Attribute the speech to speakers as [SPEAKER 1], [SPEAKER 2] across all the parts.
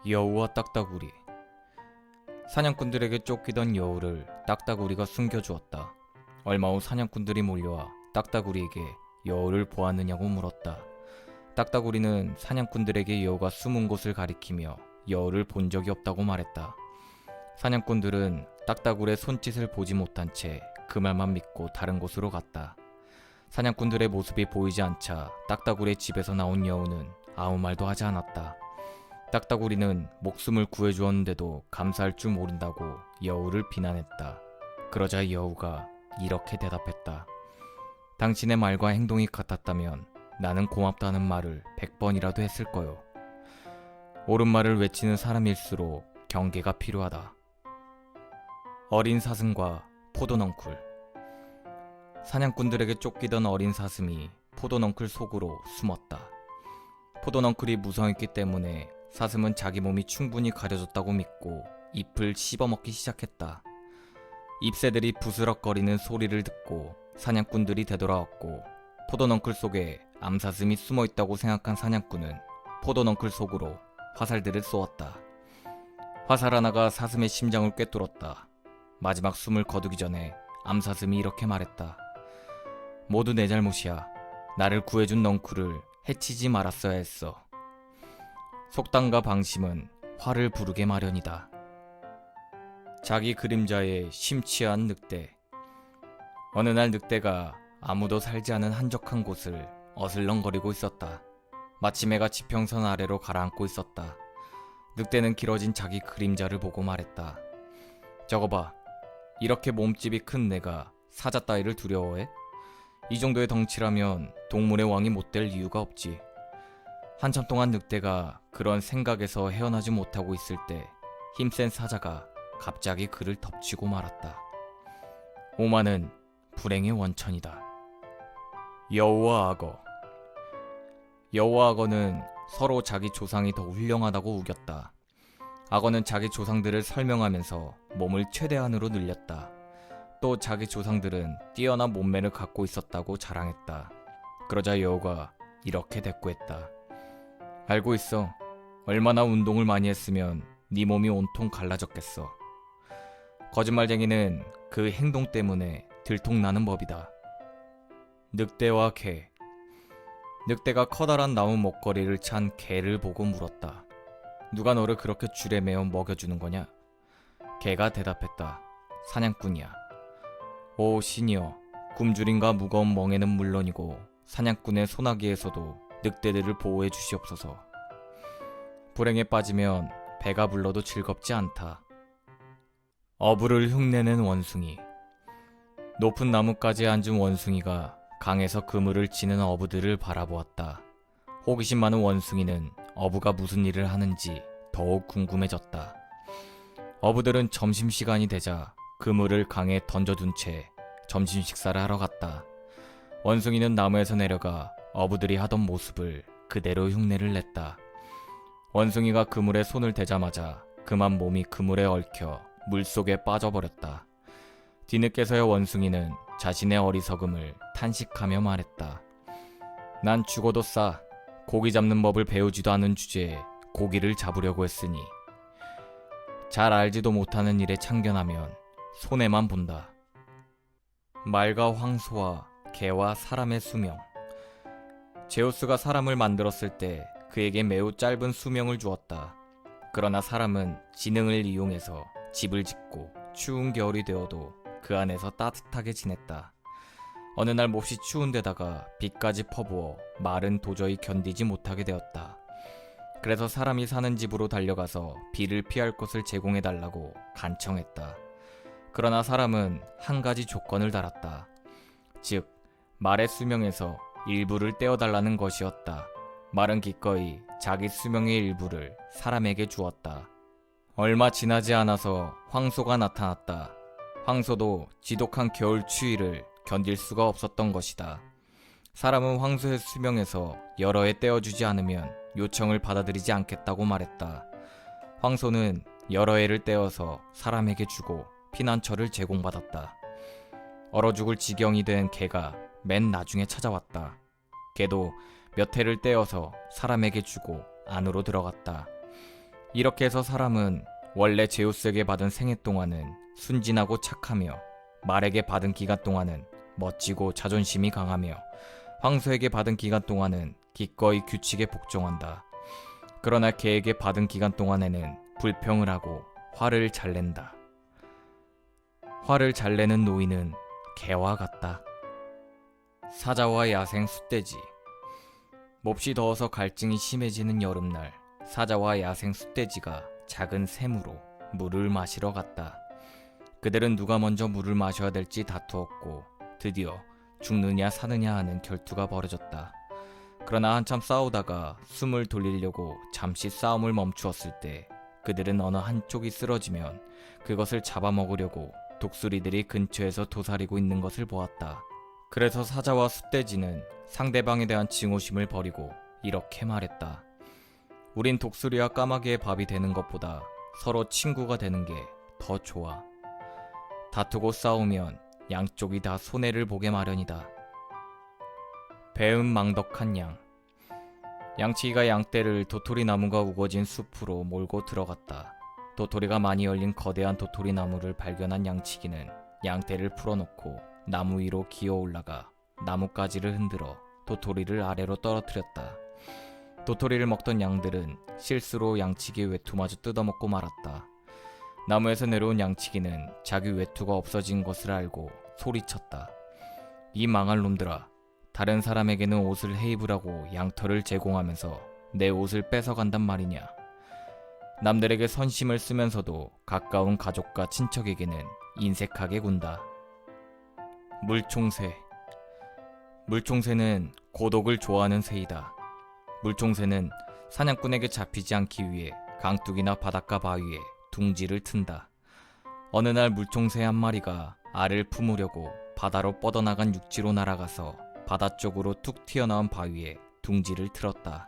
[SPEAKER 1] 여우와 딱따구리. 사냥꾼들에게 쫓기던 여우를 딱따구리가 숨겨주었다. 얼마 후 사냥꾼들이 몰려와 딱따구리에게 여우를 보았느냐고 물었다. 딱따구리는 사냥꾼들에게 여우가 숨은 곳을 가리키며 여우를 본 적이 없다고 말했다. 사냥꾼들은 딱따구리의 손짓을 보지 못한 채 그 말만 믿고 다른 곳으로 갔다. 사냥꾼들의 모습이 보이지 않자 딱따구리의 집에서 나온 여우는 아무 말도 하지 않았다. 딱따구리는 목숨을 구해주었는데도 감사할 줄 모른다고 여우를 비난했다. 그러자 여우가 이렇게 대답했다. 당신의 말과 행동이 같았다면 나는 고맙다는 말을 100번이라도 했을 거요. 옳은 말을 외치는 사람일수록 경계가 필요하다. 어린 사슴과 포도넝쿨. 사냥꾼들에게 쫓기던 어린 사슴이 포도넝쿨 속으로 숨었다. 포도넝쿨이 무성했기 때문에 사슴은 자기 몸이 충분히 가려졌다고 믿고 잎을 씹어먹기 시작했다. 잎새들이 부스럭거리는 소리를 듣고 사냥꾼들이 되돌아왔고 포도넝쿨 속에 암사슴이 숨어있다고 생각한 사냥꾼은 포도넝쿨 속으로 화살들을 쏘았다. 화살 하나가 사슴의 심장을 꿰뚫었다. 마지막 숨을 거두기 전에 암사슴이 이렇게 말했다. 모두 내 잘못이야. 나를 구해준 넝쿨을 해치지 말았어야 했어. 속담과 방심은 화를 부르게 마련이다. 자기 그림자에 심취한 늑대. 어느 날 늑대가 아무도 살지 않은 한적한 곳을 어슬렁거리고 있었다. 마침 해가 지평선 아래로 가라앉고 있었다. 늑대는 길어진 자기 그림자를 보고 말했다. 저거 봐. 이렇게 몸집이 큰 내가 사자 따위를 두려워해? 이 정도의 덩치라면 동물의 왕이 못 될 이유가 없지. 한참 동안 늑대가 그런 생각에서 헤어나지 못하고 있을 때 힘센 사자가 갑자기 그를 덮치고 말았다. 오만은 불행의 원천이다. 여우와 악어. 여우와 악어는 서로 자기 조상이 더 훌륭하다고 우겼다. 악어는 자기 조상들을 설명하면서 몸을 최대한으로 늘렸다. 또 자기 조상들은 뛰어난 몸매를 갖고 있었다고 자랑했다. 그러자 여우가 이렇게 대꾸했다. 알고 있어. 얼마나 운동을 많이 했으면 네 몸이 온통 갈라졌겠어. 거짓말쟁이는 그 행동 때문에 들통나는 법이다. 늑대와 개. 늑대가 커다란 나무 목걸이를 찬 개를 보고 물었다. 누가 너를 그렇게 줄에 매어 먹여주는 거냐? 개가 대답했다. 사냥꾼이야. 오 신이여, 굶주림과 무거운 멍에는 물론이고 사냥꾼의 소나기에서도 늑대들을 보호해 주시옵소서. 불행에 빠지면 배가 불러도 즐겁지 않다. 어부를 흉내낸 원숭이. 높은 나뭇가지에 앉은 원숭이가 강에서 그물을 치는 어부들을 바라보았다. 호기심 많은 원숭이는 어부가 무슨 일을 하는지 더욱 궁금해졌다. 어부들은 점심시간이 되자 그물을 강에 던져둔 채 점심 식사를 하러 갔다. 원숭이는 나무에서 내려가 어부들이 하던 모습을 그대로 흉내를 냈다. 원숭이가 그물에 손을 대자마자 그만 몸이 그물에 얽혀 물속에 빠져버렸다. 뒤늦게서야 원숭이는 자신의 어리석음을 탄식하며 말했다. 난 죽어도 싸. 고기 잡는 법을 배우지도 않은 주제에 고기를 잡으려고 했으니. 잘 알지도 못하는 일에 참견하면 손해만 본다. 말과 황소와 개와 사람의 수명. 제우스가 사람을 만들었을 때 그에게 매우 짧은 수명을 주었다. 그러나 사람은 지능을 이용해서 집을 짓고 추운 겨울이 되어도 그 안에서 따뜻하게 지냈다. 어느 날 몹시 추운 데다가 비까지 퍼부어 말은 도저히 견디지 못하게 되었다. 그래서 사람이 사는 집으로 달려가서 비를 피할 곳을 제공해달라고 간청했다. 그러나 사람은 한 가지 조건을 달았다. 즉, 말의 수명에서 일부를 떼어달라는 것이었다. 말은 기꺼이 자기 수명의 일부를 사람에게 주었다. 얼마 지나지 않아서 황소가 나타났다. 황소도 지독한 겨울 추위를 견딜 수가 없었던 것이다. 사람은 황소의 수명에서 여러 해 떼어주지 않으면 요청을 받아들이지 않겠다고 말했다. 황소는 여러 해를 떼어서 사람에게 주고 피난처를 제공받았다. 얼어 죽을 지경이 된 개가 맨 나중에 찾아왔다. 개도 몇 해를 떼어서 사람에게 주고 안으로 들어갔다. 이렇게 해서 사람은 원래 제우스에게 받은 생애 동안은 순진하고 착하며, 말에게 받은 기간 동안은 멋지고 자존심이 강하며, 황소에게 받은 기간 동안은 기꺼이 규칙에 복종한다. 그러나 개에게 받은 기간 동안에는 불평을 하고 화를 잘 낸다. 화를 잘 내는 노인은 개와 같다. 사자와 야생 숫돼지. 몹시 더워서 갈증이 심해지는 여름날, 사자와 야생 숫돼지가 작은 샘으로 물을 마시러 갔다. 그들은 누가 먼저 물을 마셔야 될지 다투었고 드디어 죽느냐 사느냐 하는 결투가 벌어졌다. 그러나 한참 싸우다가 숨을 돌리려고 잠시 싸움을 멈추었을 때 그들은 어느 한쪽이 쓰러지면 그것을 잡아먹으려고 독수리들이 근처에서 도사리고 있는 것을 보았다. 그래서 사자와 숫돼지는 상대방에 대한 증오심을 버리고 이렇게 말했다. 우린 독수리와 까마귀의 밥이 되는 것보다 서로 친구가 되는 게 더 좋아. 다투고 싸우면 양쪽이 다 손해를 보게 마련이다. 배은망덕한 양. 양치기가 양떼를 도토리 나무가 우거진 숲으로 몰고 들어갔다. 도토리가 많이 열린 거대한 도토리 나무를 발견한 양치기는 양떼를 풀어놓고 나무 위로 기어 올라가 나뭇가지를 흔들어 도토리를 아래로 떨어뜨렸다. 도토리를 먹던 양들은 실수로 양치기 외투마저 뜯어먹고 말았다. 나무에서 내려온 양치기는 자기 외투가 없어진 것을 알고 소리쳤다. 이 망할 놈들아, 다른 사람에게는 옷을 해입으라고 양털을 제공하면서 내 옷을 뺏어간단 말이냐. 남들에게 선심을 쓰면서도 가까운 가족과 친척에게는 인색하게 군다. 물총새. 물총새는 고독을 좋아하는 새이다. 물총새는 사냥꾼에게 잡히지 않기 위해 강둑이나 바닷가 바위에 둥지를 튼다. 어느 날 물총새 한 마리가 알을 품으려고 바다로 뻗어나간 육지로 날아가서 바다 쪽으로 툭 튀어나온 바위에 둥지를 틀었다.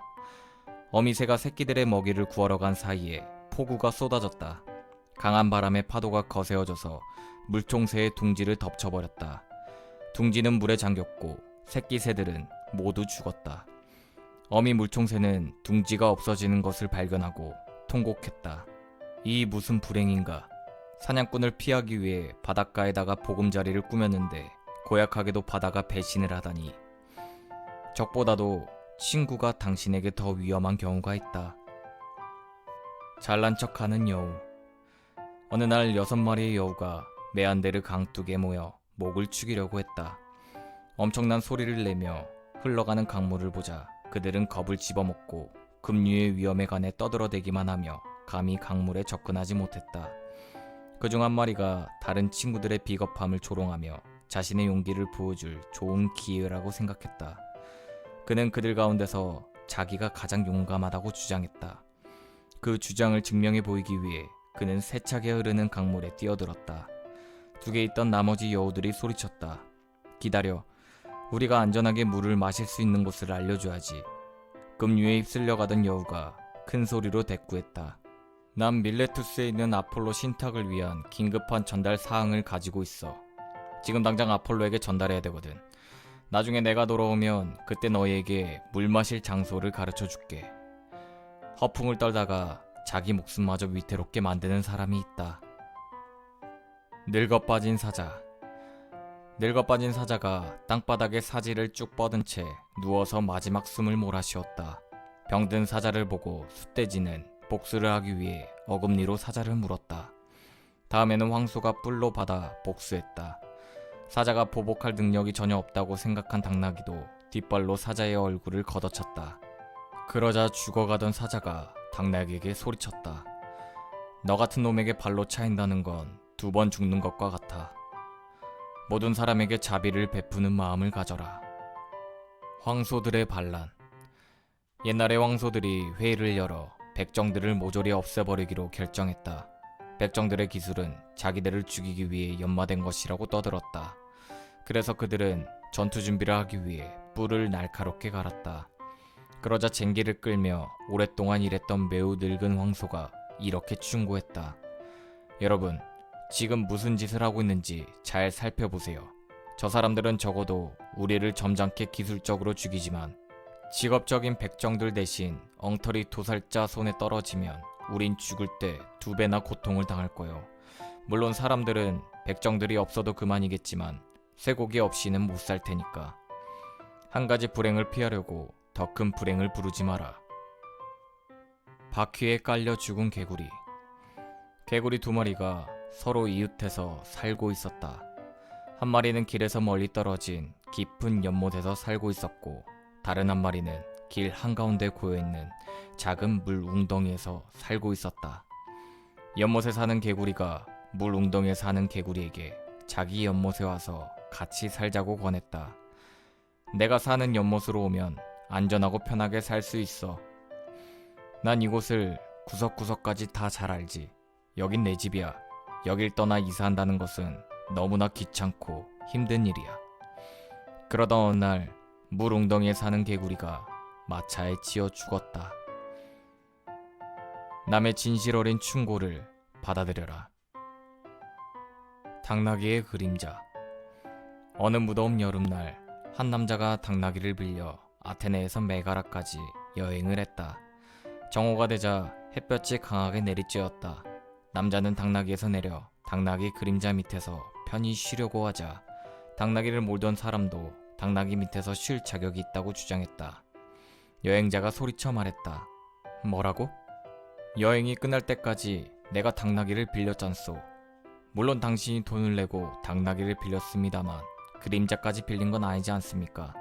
[SPEAKER 1] 어미새가 새끼들의 먹이를 구하러 간 사이에 폭우가 쏟아졌다. 강한 바람에 파도가 거세어져서 물총새의 둥지를 덮쳐버렸다. 둥지는 물에 잠겼고 새끼 새들은 모두 죽었다. 어미 물총새는 둥지가 없어지는 것을 발견하고 통곡했다. 이 무슨 불행인가. 사냥꾼을 피하기 위해 바닷가에다가 보금자리를 꾸몄는데 고약하게도 바다가 배신을 하다니. 적보다도 친구가 당신에게 더 위험한 경우가 있다. 잘난 척하는 여우. 어느 날 6마리의 여우가 메안데르 강둑에 모여 목을 축이려고 했다. 엄청난 소리를 내며 흘러가는 강물을 보자 그들은 겁을 집어먹고 급류의 위험에 관해 떠들어대기만 하며 감히 강물에 접근하지 못했다. 그중 한 마리가 다른 친구들의 비겁함을 조롱하며 자신의 용기를 부어줄 좋은 기회라고 생각했다. 그는 그들 가운데서 자기가 가장 용감하다고 주장했다. 그 주장을 증명해 보이기 위해 그는 세차게 흐르는 강물에 뛰어들었다. 둑에 있던 나머지 여우들이 소리쳤다. 기다려. 우리가 안전하게 물을 마실 수 있는 곳을 알려줘야지. 급류에 휩쓸려 가던 여우가 큰 소리로 대꾸했다. 난 밀레투스에 있는 아폴로 신탁을 위한 긴급한 전달 사항을 가지고 있어. 지금 당장 아폴로에게 전달해야 되거든. 나중에 내가 돌아오면 그때 너희에게 물 마실 장소를 가르쳐 줄게. 허풍을 떨다가 자기 목숨마저 위태롭게 만드는 사람이 있다. 늙어 빠진 사자. 늙어 빠진 사자가 땅바닥에 사지를 쭉 뻗은 채 누워서 마지막 숨을 몰아쉬었다. 병든 사자를 보고 숫돼지는 복수를 하기 위해 어금니로 사자를 물었다. 다음에는 황소가 뿔로 받아 복수했다. 사자가 보복할 능력이 전혀 없다고 생각한 당나귀도 뒷발로 사자의 얼굴을 걷어찼다. 그러자 죽어가던 사자가 당나귀에게 소리쳤다. 너 같은 놈에게 발로 차인다는 건 2번 죽는 것과 같아. 모든 사람에게 자비를 베푸는 마음을 가져라. 황소들의 반란. 옛날에 황소들이 회의를 열어 백정들을 모조리 없애버리기로 결정했다. 백정들의 기술은 자기들을 죽이기 위해 연마된 것이라고 떠들었다. 그래서 그들은 전투 준비를 하기 위해 뿔을 날카롭게 갈았다. 그러자 쟁기를 끌며 오랫동안 일했던 매우 늙은 황소가 이렇게 충고했다. 여러분, 지금 무슨 짓을 하고 있는지 잘 살펴보세요. 저 사람들은 적어도 우리를 점잖게 기술적으로 죽이지만 직업적인 백정들 대신 엉터리 도살자 손에 떨어지면 우린 죽을 때 2배나 고통을 당할 거요. 물론 사람들은 백정들이 없어도 그만이겠지만 쇠고기 없이는 못 살 테니까. 한 가지 불행을 피하려고 더 큰 불행을 부르지 마라. 바퀴에 깔려 죽은 개구리. 개구리 2마리가 서로 이웃해서 살고 있었다. 한 마리는 길에서 멀리 떨어진 깊은 연못에서 살고 있었고, 다른 한 마리는 길 한가운데 고여있는 작은 물 웅덩이에서 살고 있었다. 연못에 사는 개구리가 물 웅덩이에 사는 개구리에게 자기 연못에 와서 같이 살자고 권했다. 내가 사는 연못으로 오면 안전하고 편하게 살 수 있어. 난 이곳을 구석구석까지 다 잘 알지. 여긴 내 집이야. 여길 떠나 이사한다는 것은 너무나 귀찮고 힘든 일이야. 그러던 어느 날 물 웅덩이에 사는 개구리가 마차에 치여 죽었다. 남의 진실 어린 충고를 받아들여라. 당나귀의 그림자. 어느 무더운 여름날 한 남자가 당나귀를 빌려 아테네에서 메가라까지 여행을 했다. 정오가 되자 햇볕이 강하게 내리쬐었다. 남자는 당나귀에서 내려 당나귀 그림자 밑에서 편히 쉬려고 하자 당나귀를 몰던 사람도 당나귀 밑에서 쉴 자격이 있다고 주장했다. 여행자가 소리쳐 말했다. 뭐라고? 여행이 끝날 때까지 내가 당나귀를 빌렸잖소. 물론 당신이 돈을 내고 당나귀를 빌렸습니다만 그림자까지 빌린 건 아니지 않습니까?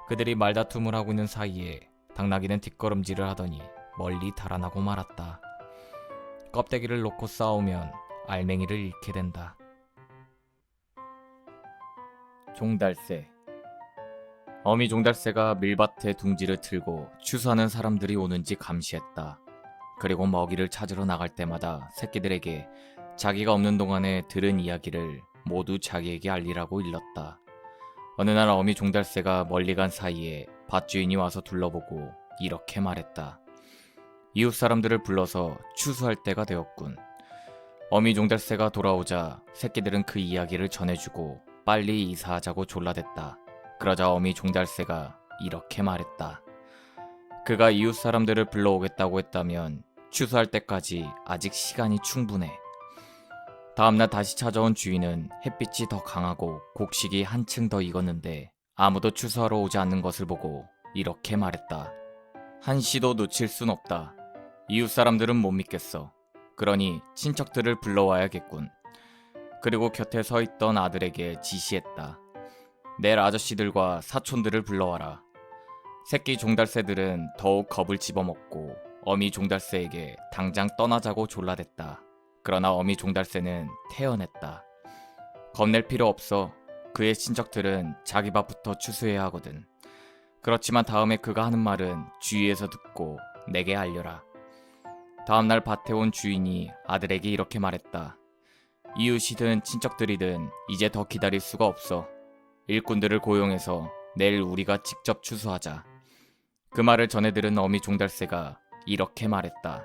[SPEAKER 1] 그들이 말다툼을 하고 있는 사이에 당나귀는 뒷걸음질을 하더니 멀리 달아나고 말았다. 껍데기를 놓고 싸우면 알맹이를 잃게 된다. 종달새. 어미 종달새가 밀밭에 둥지를 틀고 추수하는 사람들이 오는지 감시했다. 그리고 먹이를 찾으러 나갈 때마다 새끼들에게 자기가 없는 동안에 들은 이야기를 모두 자기에게 알리라고 일렀다. 어느 날 어미 종달새가 멀리 간 사이에 밭주인이 와서 둘러보고 이렇게 말했다. 이웃 사람들을 불러서 추수할 때가 되었군. 어미 종달새가 돌아오자 새끼들은 그 이야기를 전해주고 빨리 이사하자고 졸라댔다. 그러자 어미 종달새가 이렇게 말했다. 그가 이웃 사람들을 불러오겠다고 했다면 추수할 때까지 아직 시간이 충분해. 다음날 다시 찾아온 주인은 햇빛이 더 강하고 곡식이 한층 더 익었는데 아무도 추수하러 오지 않는 것을 보고 이렇게 말했다. 한시도 놓칠 순 없다. 이웃 사람들은 못 믿겠어. 그러니 친척들을 불러와야겠군. 그리고 곁에 서 있던 아들에게 지시했다. 내일 아저씨들과 사촌들을 불러와라. 새끼 종달새들은 더욱 겁을 집어먹고 어미 종달새에게 당장 떠나자고 졸라댔다. 그러나 어미 종달새는 태어냈다. 겁낼 필요 없어. 그의 친척들은 자기 밥부터 추수해야 하거든. 그렇지만 다음에 그가 하는 말은 주위에서 듣고 내게 알려라. 다음날 밭에 온 주인이 아들에게 이렇게 말했다. 이웃이든 친척들이든 이제 더 기다릴 수가 없어. 일꾼들을 고용해서 내일 우리가 직접 추수하자. 그 말을 전해 들은 어미 종달새가 이렇게 말했다.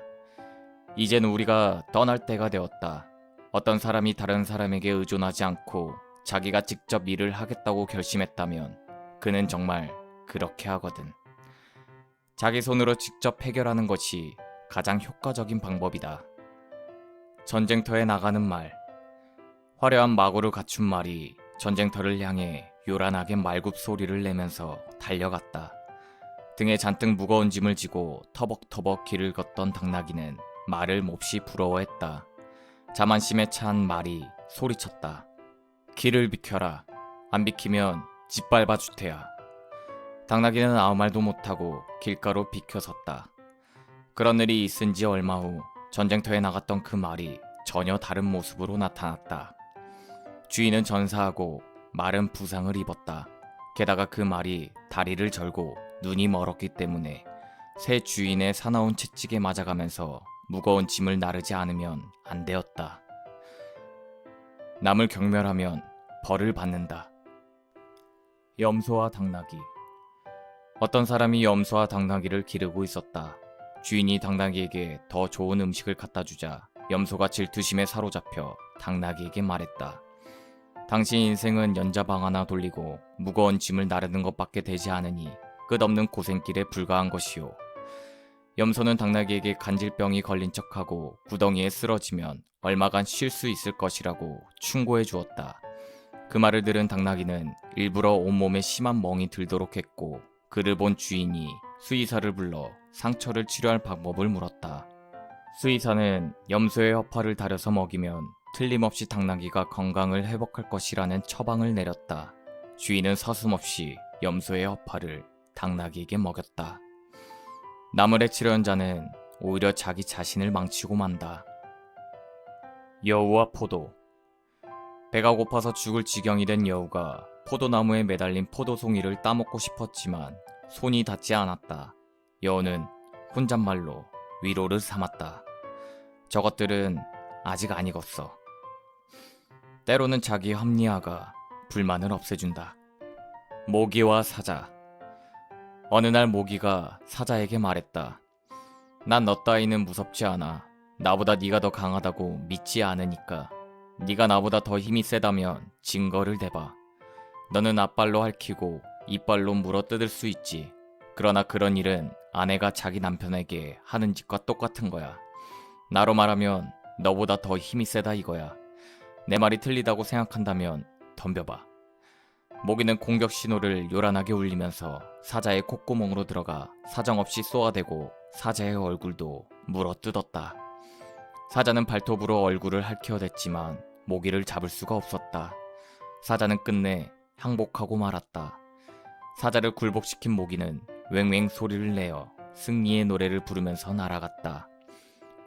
[SPEAKER 1] 이젠 우리가 떠날 때가 되었다. 어떤 사람이 다른 사람에게 의존하지 않고 자기가 직접 일을 하겠다고 결심했다면 그는 정말 그렇게 하거든. 자기 손으로 직접 해결하는 것이 가장 효과적인 방법이다. 전쟁터에 나가는 말. 화려한 마구를 갖춘 말이 전쟁터를 향해 요란하게 말굽 소리를 내면서 달려갔다. 등에 잔뜩 무거운 짐을 지고 터벅터벅 길을 걷던 당나귀는 말을 몹시 부러워했다. 자만심에 찬 말이 소리쳤다. 길을 비켜라. 안 비키면 짓밟아 주태야. 당나귀는 아무 말도 못하고 길가로 비켜섰다. 그런 일이 있은 지 얼마 후 전쟁터에 나갔던 그 말이 전혀 다른 모습으로 나타났다. 주인은 전사하고 말은 부상을 입었다. 게다가 그 말이 다리를 절고 눈이 멀었기 때문에 새 주인의 사나운 채찍에 맞아가면서 무거운 짐을 나르지 않으면 안 되었다. 남을 경멸하면 벌을 받는다. 염소와 당나귀. 어떤 사람이 염소와 당나귀를 기르고 있었다. 주인이 당나귀에게 더 좋은 음식을 갖다 주자 염소가 질투심에 사로잡혀 당나귀에게 말했다. 당신 인생은 연자방 하나 돌리고 무거운 짐을 나르는 것밖에 되지 않으니 끝없는 고생길에 불과한 것이오. 염소는 당나귀에게 간질병이 걸린 척하고 구덩이에 쓰러지면 얼마간 쉴 수 있을 것이라고 충고해 주었다. 그 말을 들은 당나귀는 일부러 온몸에 심한 멍이 들도록 했고, 그를 본 주인이 수의사를 불러 상처를 치료할 방법을 물었다. 수의사는 염소의 허파를 다려서 먹이면 틀림없이 당나귀가 건강을 회복할 것이라는 처방을 내렸다. 주인은 서슴없이 염소의 허파를 당나귀에게 먹였다. 남을 해치려는 자는 오히려 자기 자신을 망치고 만다. 여우와 포도. 배가 고파서 죽을 지경이 된 여우가 포도나무에 매달린 포도송이를 따먹고 싶었지만 손이 닿지 않았다. 여우는 혼잣말로 위로를 삼았다. 저것들은 아직 안 익었어. 때로는 자기 합리화가 불만을 없애준다. 모기와 사자. 어느 날 모기가 사자에게 말했다. 난 너 따위는 무섭지 않아. 나보다 네가 더 강하다고 믿지 않으니까. 네가 나보다 더 힘이 세다면 증거를 대봐. 너는 앞발로 핥히고 이빨로 물어뜯을 수 있지. 그러나 그런 일은 아내가 자기 남편에게 하는 짓과 똑같은 거야. 나로 말하면 너보다 더 힘이 세다 이거야. 내 말이 틀리다고 생각한다면 덤벼봐. 모기는 공격 신호를 요란하게 울리면서 사자의 콧구멍으로 들어가 사정없이 쏘아대고 사자의 얼굴도 물어뜯었다. 사자는 발톱으로 얼굴을 핥혀댔지만 모기를 잡을 수가 없었다. 사자는 끝내 항복하고 말았다. 사자를 굴복시킨 모기는 왱왱 소리를 내어 승리의 노래를 부르면서 날아갔다.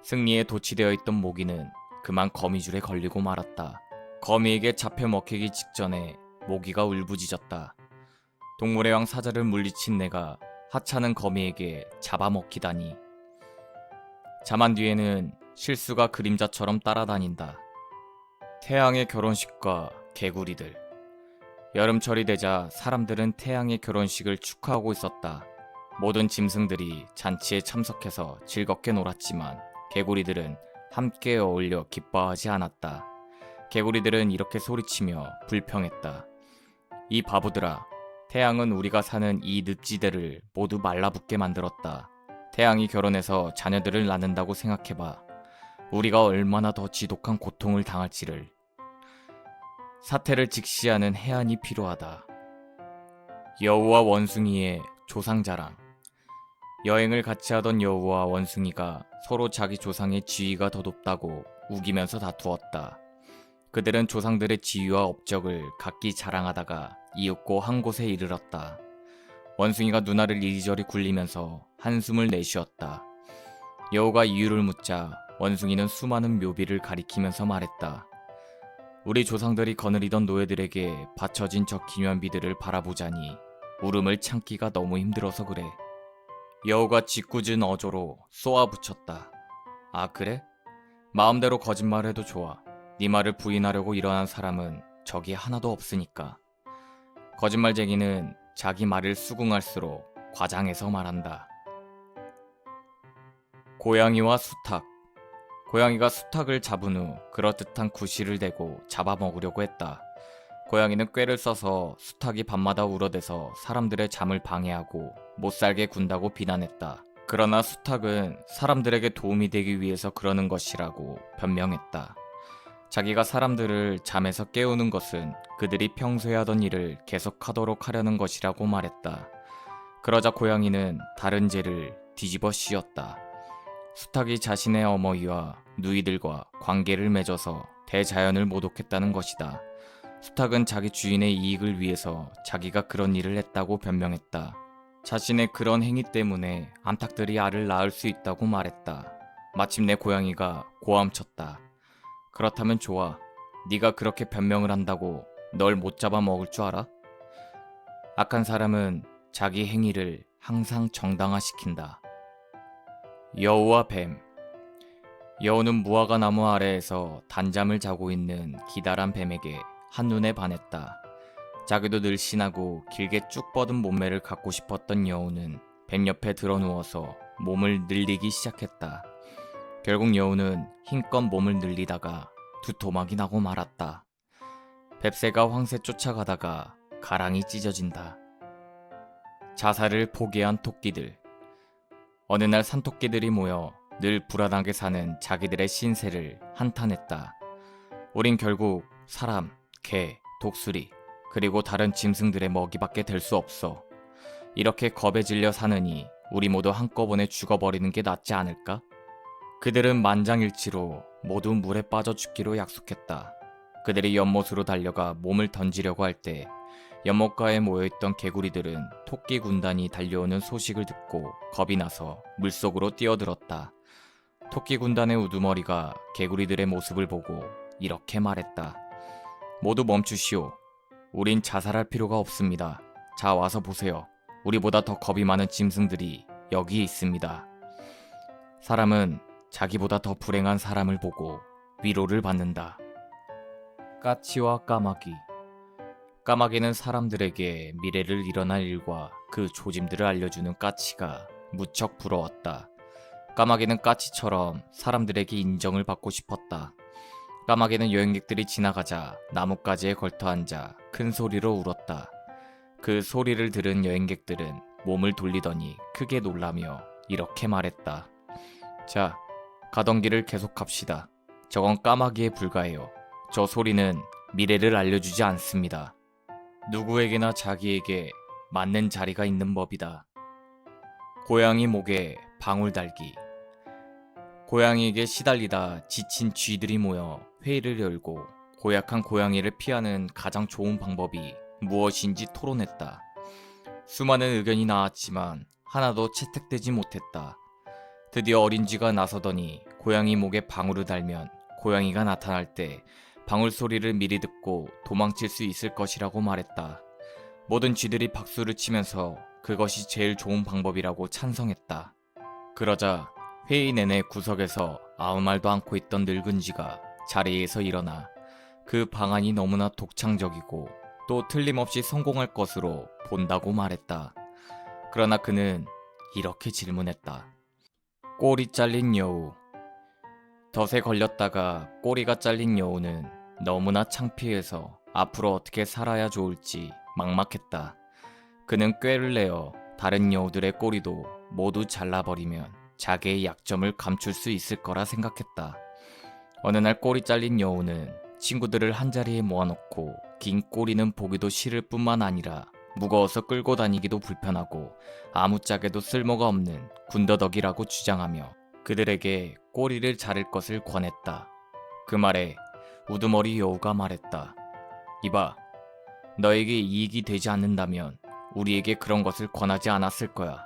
[SPEAKER 1] 승리에 도취되어 있던 모기는 그만 거미줄에 걸리고 말았다. 거미에게 잡혀 먹히기 직전에 모기가 울부짖었다. 동물의 왕 사자를 물리친 내가 하찮은 거미에게 잡아먹히다니. 자만 뒤에는 실수가 그림자처럼 따라다닌다. 태양의 결혼식과 개구리들. 여름철이 되자 사람들은 태양의 결혼식을 축하하고 있었다. 모든 짐승들이 잔치에 참석해서 즐겁게 놀았지만 개구리들은 함께 어울려 기뻐하지 않았다. 개구리들은 이렇게 소리치며 불평했다. 이 바보들아, 태양은 우리가 사는 이 늪지대를 모두 말라붙게 만들었다. 태양이 결혼해서 자녀들을 낳는다고 생각해봐. 우리가 얼마나 더 지독한 고통을 당할지를. 사태를 직시하는 해안이 필요하다. 여우와 원숭이의 조상자랑. 여행을 같이 하던 여우와 원숭이가 서로 자기 조상의 지위가 더 높다고 우기면서 다투었다. 그들은 조상들의 지위와 업적을 각기 자랑하다가 이윽고 한 곳에 이르렀다. 원숭이가 누나를 이리저리 굴리면서 한숨을 내쉬었다. 여우가 이유를 묻자 원숭이는 수많은 묘비를 가리키면서 말했다. 우리 조상들이 거느리던 노예들에게 바쳐진 저 기념비들을 바라보자니 울음을 참기가 너무 힘들어서 그래. 여우가 짓궂은 어조로 쏘아붙였다. 아 그래? 마음대로 거짓말해도 좋아. 네 말을 부인하려고 일어난 사람은 저기 하나도 없으니까. 거짓말쟁이는 자기 말을 수긍할수록 과장해서 말한다. 고양이와 수탉. 고양이가 수탉을 잡은 후 그럴듯한 구실을 대고 잡아먹으려고 했다. 고양이는 꾀를 써서 수탉이 밤마다 울어대서 사람들의 잠을 방해하고 못살게 군다고 비난했다. 그러나 수탉은 사람들에게 도움이 되기 위해서 그러는 것이라고 변명했다. 자기가 사람들을 잠에서 깨우는 것은 그들이 평소에 하던 일을 계속하도록 하려는 것이라고 말했다. 그러자 고양이는 다른 죄를 뒤집어 씌웠다. 수탉이 자신의 어머니와 누이들과 관계를 맺어서 대자연을 모독했다는 것이다. 수탉은 자기 주인의 이익을 위해서 자기가 그런 일을 했다고 변명했다. 자신의 그런 행위 때문에 암탉들이 알을 낳을 수 있다고 말했다. 마침내 고양이가 고함쳤다. 그렇다면 좋아. 네가 그렇게 변명을 한다고 널 못 잡아먹을 줄 알아? 악한 사람은 자기 행위를 항상 정당화시킨다. 여우와 뱀. 여우는 무화과 나무 아래에서 단잠을 자고 있는 기다란 뱀에게 한눈에 반했다. 자기도 늘씬하고 길게 쭉 뻗은 몸매를 갖고 싶었던 여우는 뱀 옆에 드러누워서 몸을 늘리기 시작했다. 결국 여우는 힘껏 몸을 늘리다가 두토막이 나고 말았다. 뱁새가 황새 쫓아가다가 가랑이 찢어진다. 자살을 포기한 토끼들. 어느 날 산토끼들이 모여 늘 불안하게 사는 자기들의 신세를 한탄했다. 우린 결국 사람, 개, 독수리, 그리고 다른 짐승들의 먹이밖에 될 수 없어. 이렇게 겁에 질려 사느니 우리 모두 한꺼번에 죽어버리는 게 낫지 않을까? 그들은 만장일치로 모두 물에 빠져 죽기로 약속했다. 그들이 연못으로 달려가 몸을 던지려고 할 때 연못가에 모여있던 개구리들은 토끼 군단이 달려오는 소식을 듣고 겁이 나서 물속으로 뛰어들었다. 토끼 군단의 우두머리가 개구리들의 모습을 보고 이렇게 말했다. 모두 멈추시오. 우린 자살할 필요가 없습니다. 자, 와서 보세요. 우리보다 더 겁이 많은 짐승들이 여기 있습니다. 사람은 자기보다 더 불행한 사람을 보고 위로를 받는다. 까치와 까마귀. 까마귀는 사람들에게 미래를 일어날 일과 그 조짐들을 알려주는 까치가 무척 부러웠다. 까마귀는 까치처럼 사람들에게 인정을 받고 싶었다. 까마귀는 여행객들이 지나가자 나뭇가지에 걸터 앉아 큰 소리로 울었다. 그 소리를 들은 여행객들은 몸을 돌리더니 크게 놀라며 이렇게 말했다. 자, 가던 길을 계속합시다. 저건 까마귀에 불과해요. 저 소리는 미래를 알려주지 않습니다. 누구에게나 자기에게 맞는 자리가 있는 법이다. 고양이 목에 방울 달기. 고양이에게 시달리다 지친 쥐들이 모여 회의를 열고 고약한 고양이를 피하는 가장 좋은 방법이 무엇인지 토론했다. 수많은 의견이 나왔지만 하나도 채택되지 못했다. 드디어 어린 쥐가 나서더니 고양이 목에 방울을 달면 고양이가 나타날 때 방울 소리를 미리 듣고 도망칠 수 있을 것이라고 말했다. 모든 쥐들이 박수를 치면서 그것이 제일 좋은 방법이라고 찬성했다. 그러자 회의 내내 구석에서 아무 말도 않고 있던 늙은 쥐가 자리에서 일어나 그 방안이 너무나 독창적이고 또 틀림없이 성공할 것으로 본다고 말했다. 그러나 그는 이렇게 질문했다. 꼬리 잘린 여우. 덫에 걸렸다가 꼬리가 잘린 여우는 너무나 창피해서 앞으로 어떻게 살아야 좋을지 막막했다. 그는 꾀를 내어 다른 여우들의 꼬리도 모두 잘라버리면 자기의 약점을 감출 수 있을 거라 생각했다. 어느 날 꼬리 잘린 여우는 친구들을 한자리에 모아놓고 긴 꼬리는 보기도 싫을 뿐만 아니라 무거워서 끌고 다니기도 불편하고 아무짝에도 쓸모가 없는 군더더기라고 주장하며 그들에게 꼬리를 자를 것을 권했다. 그 말에 우두머리 여우가 말했다. 이봐, 너에게 이익이 되지 않는다면 우리에게 그런 것을 권하지 않았을 거야.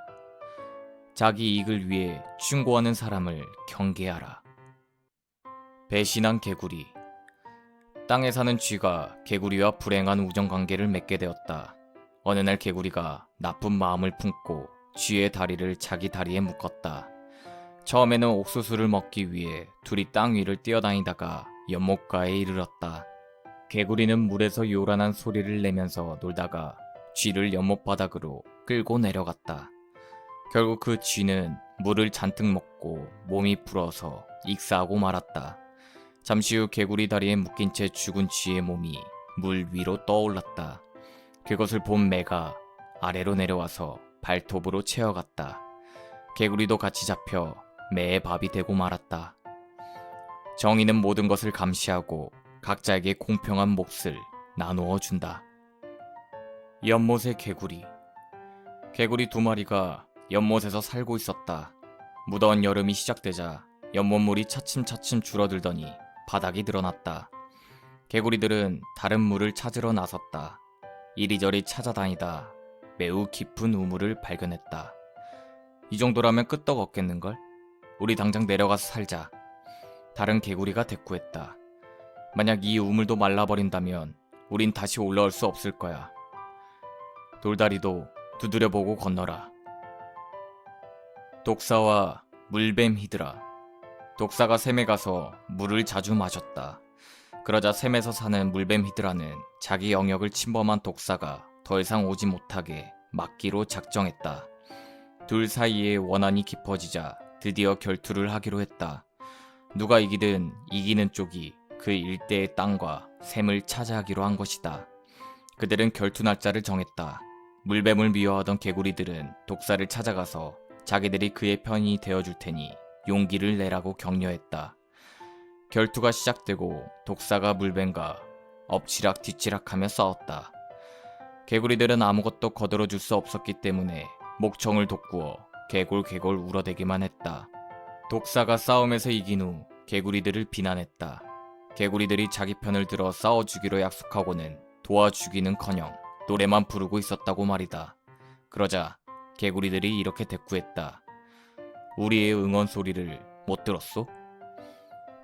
[SPEAKER 1] 자기 이익을 위해 충고하는 사람을 경계하라. 배신한 개구리. 땅에 사는 쥐가 개구리와 불행한 우정관계를 맺게 되었다. 어느 날 개구리가 나쁜 마음을 품고 쥐의 다리를 자기 다리에 묶었다. 처음에는 옥수수를 먹기 위해 둘이 땅 위를 뛰어다니다가 연못가에 이르렀다. 개구리는 물에서 요란한 소리를 내면서 놀다가 쥐를 연못 바닥으로 끌고 내려갔다. 결국 그 쥐는 물을 잔뜩 먹고 몸이 불어서 익사하고 말았다. 잠시 후 개구리 다리에 묶인 채 죽은 쥐의 몸이 물 위로 떠올랐다. 그것을 본 매가 아래로 내려와서 발톱으로 채워갔다. 개구리도 같이 잡혀 매의 밥이 되고 말았다. 정의는 모든 것을 감시하고 각자에게 공평한 몫을 나누어 준다. 연못의 개구리. 개구리 두 마리가 연못에서 살고 있었다. 무더운 여름이 시작되자 연못물이 차츰차츰 줄어들더니 바닥이 드러났다. 개구리들은 다른 물을 찾으러 나섰다. 이리저리 찾아다니다 매우 깊은 우물을 발견했다. 이 정도라면 끄떡 없겠는걸? 우리 당장 내려가서 살자. 다른 개구리가 대꾸했다. 만약 이 우물도 말라버린다면 우린 다시 올라올 수 없을 거야. 돌다리도 두드려보고 건너라. 독사와 물뱀 히드라. 독사가 샘에 가서 물을 자주 마셨다. 그러자 샘에서 사는 물뱀 히드라는 자기 영역을 침범한 독사가 더 이상 오지 못하게 막기로 작정했다. 둘 사이에 원한이 깊어지자 드디어 결투를 하기로 했다. 누가 이기든 이기는 쪽이 그 일대의 땅과 샘을 차지하기로 한 것이다. 그들은 결투 날짜를 정했다. 물뱀을 미워하던 개구리들은 독사를 찾아가서 자기들이 그의 편이 되어줄 테니 용기를 내라고 격려했다. 결투가 시작되고 독사가 물뱀과 엎치락 뒤치락하며 싸웠다. 개구리들은 아무것도 거들어줄 수 없었기 때문에 목청을 돋구어 개골개골 울어대기만 했다. 독사가 싸움에서 이긴 후 개구리들을 비난했다. 개구리들이 자기 편을 들어 싸워주기로 약속하고는 도와주기는커녕 노래만 부르고 있었다고 말이다. 그러자 개구리들이 이렇게 대꾸했다. 우리의 응원 소리를 못 들었소?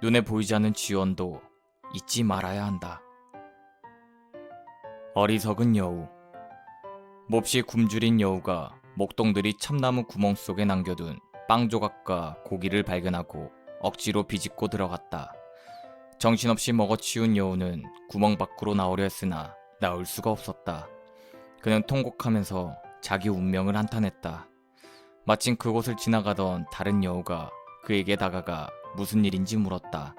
[SPEAKER 1] 눈에 보이지 않는 지원도 잊지 말아야 한다. 어리석은 여우. 몹시 굶주린 여우가 목동들이 참나무 구멍 속에 남겨둔 빵 조각과 고기를 발견하고 억지로 비집고 들어갔다. 정신없이 먹어치운 여우는 구멍 밖으로 나오려 했으나 나올 수가 없었다. 그는 통곡하면서 자기 운명을 한탄했다. 마침 그곳을 지나가던 다른 여우가 그에게 다가가 무슨 일인지 물었다.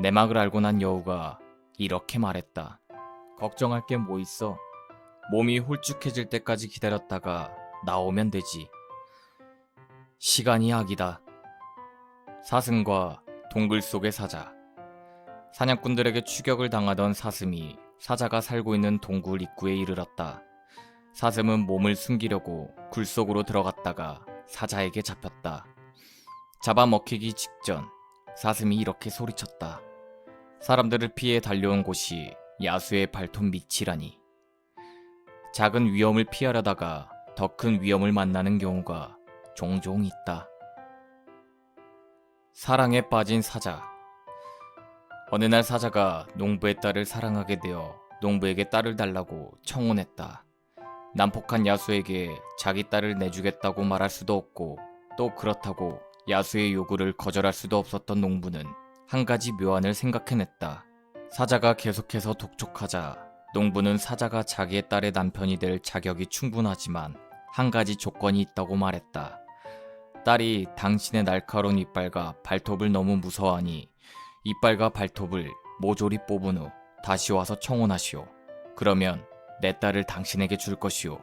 [SPEAKER 1] 내막을 알고 난 여우가 이렇게 말했다. 걱정할 게 뭐 있어? 몸이 홀쭉해질 때까지 기다렸다가 나오면 되지. 시간이 악이다. 사슴과 동굴 속의 사자. 사냥꾼들에게 추격을 당하던 사슴이 사자가 살고 있는 동굴 입구에 이르렀다. 사슴은 몸을 숨기려고 굴 속으로 들어갔다가 사자에게 잡혔다. 잡아먹히기 직전 사슴이 이렇게 소리쳤다. 사람들을 피해 달려온 곳이 야수의 발톱 밑이라니. 작은 위험을 피하려다가 더 큰 위험을 만나는 경우가 종종 있다. 사랑에 빠진 사자. 어느 날 사자가 농부의 딸을 사랑하게 되어 농부에게 딸을 달라고 청혼했다. 난폭한 야수에게 자기 딸을 내주겠다고 말할 수도 없고 또 그렇다고 야수의 요구를 거절할 수도 없었던 농부는 한 가지 묘안을 생각해냈다. 사자가 계속해서 독촉하자 농부는 사자가 자기의 딸의 남편이 될 자격이 충분하지만 한 가지 조건이 있다고 말했다. 딸이 당신의 날카로운 이빨과 발톱을 너무 무서워하니 이빨과 발톱을 모조리 뽑은 후 다시 와서 청혼하시오. 그러면 내 딸을 당신에게 줄 것이오.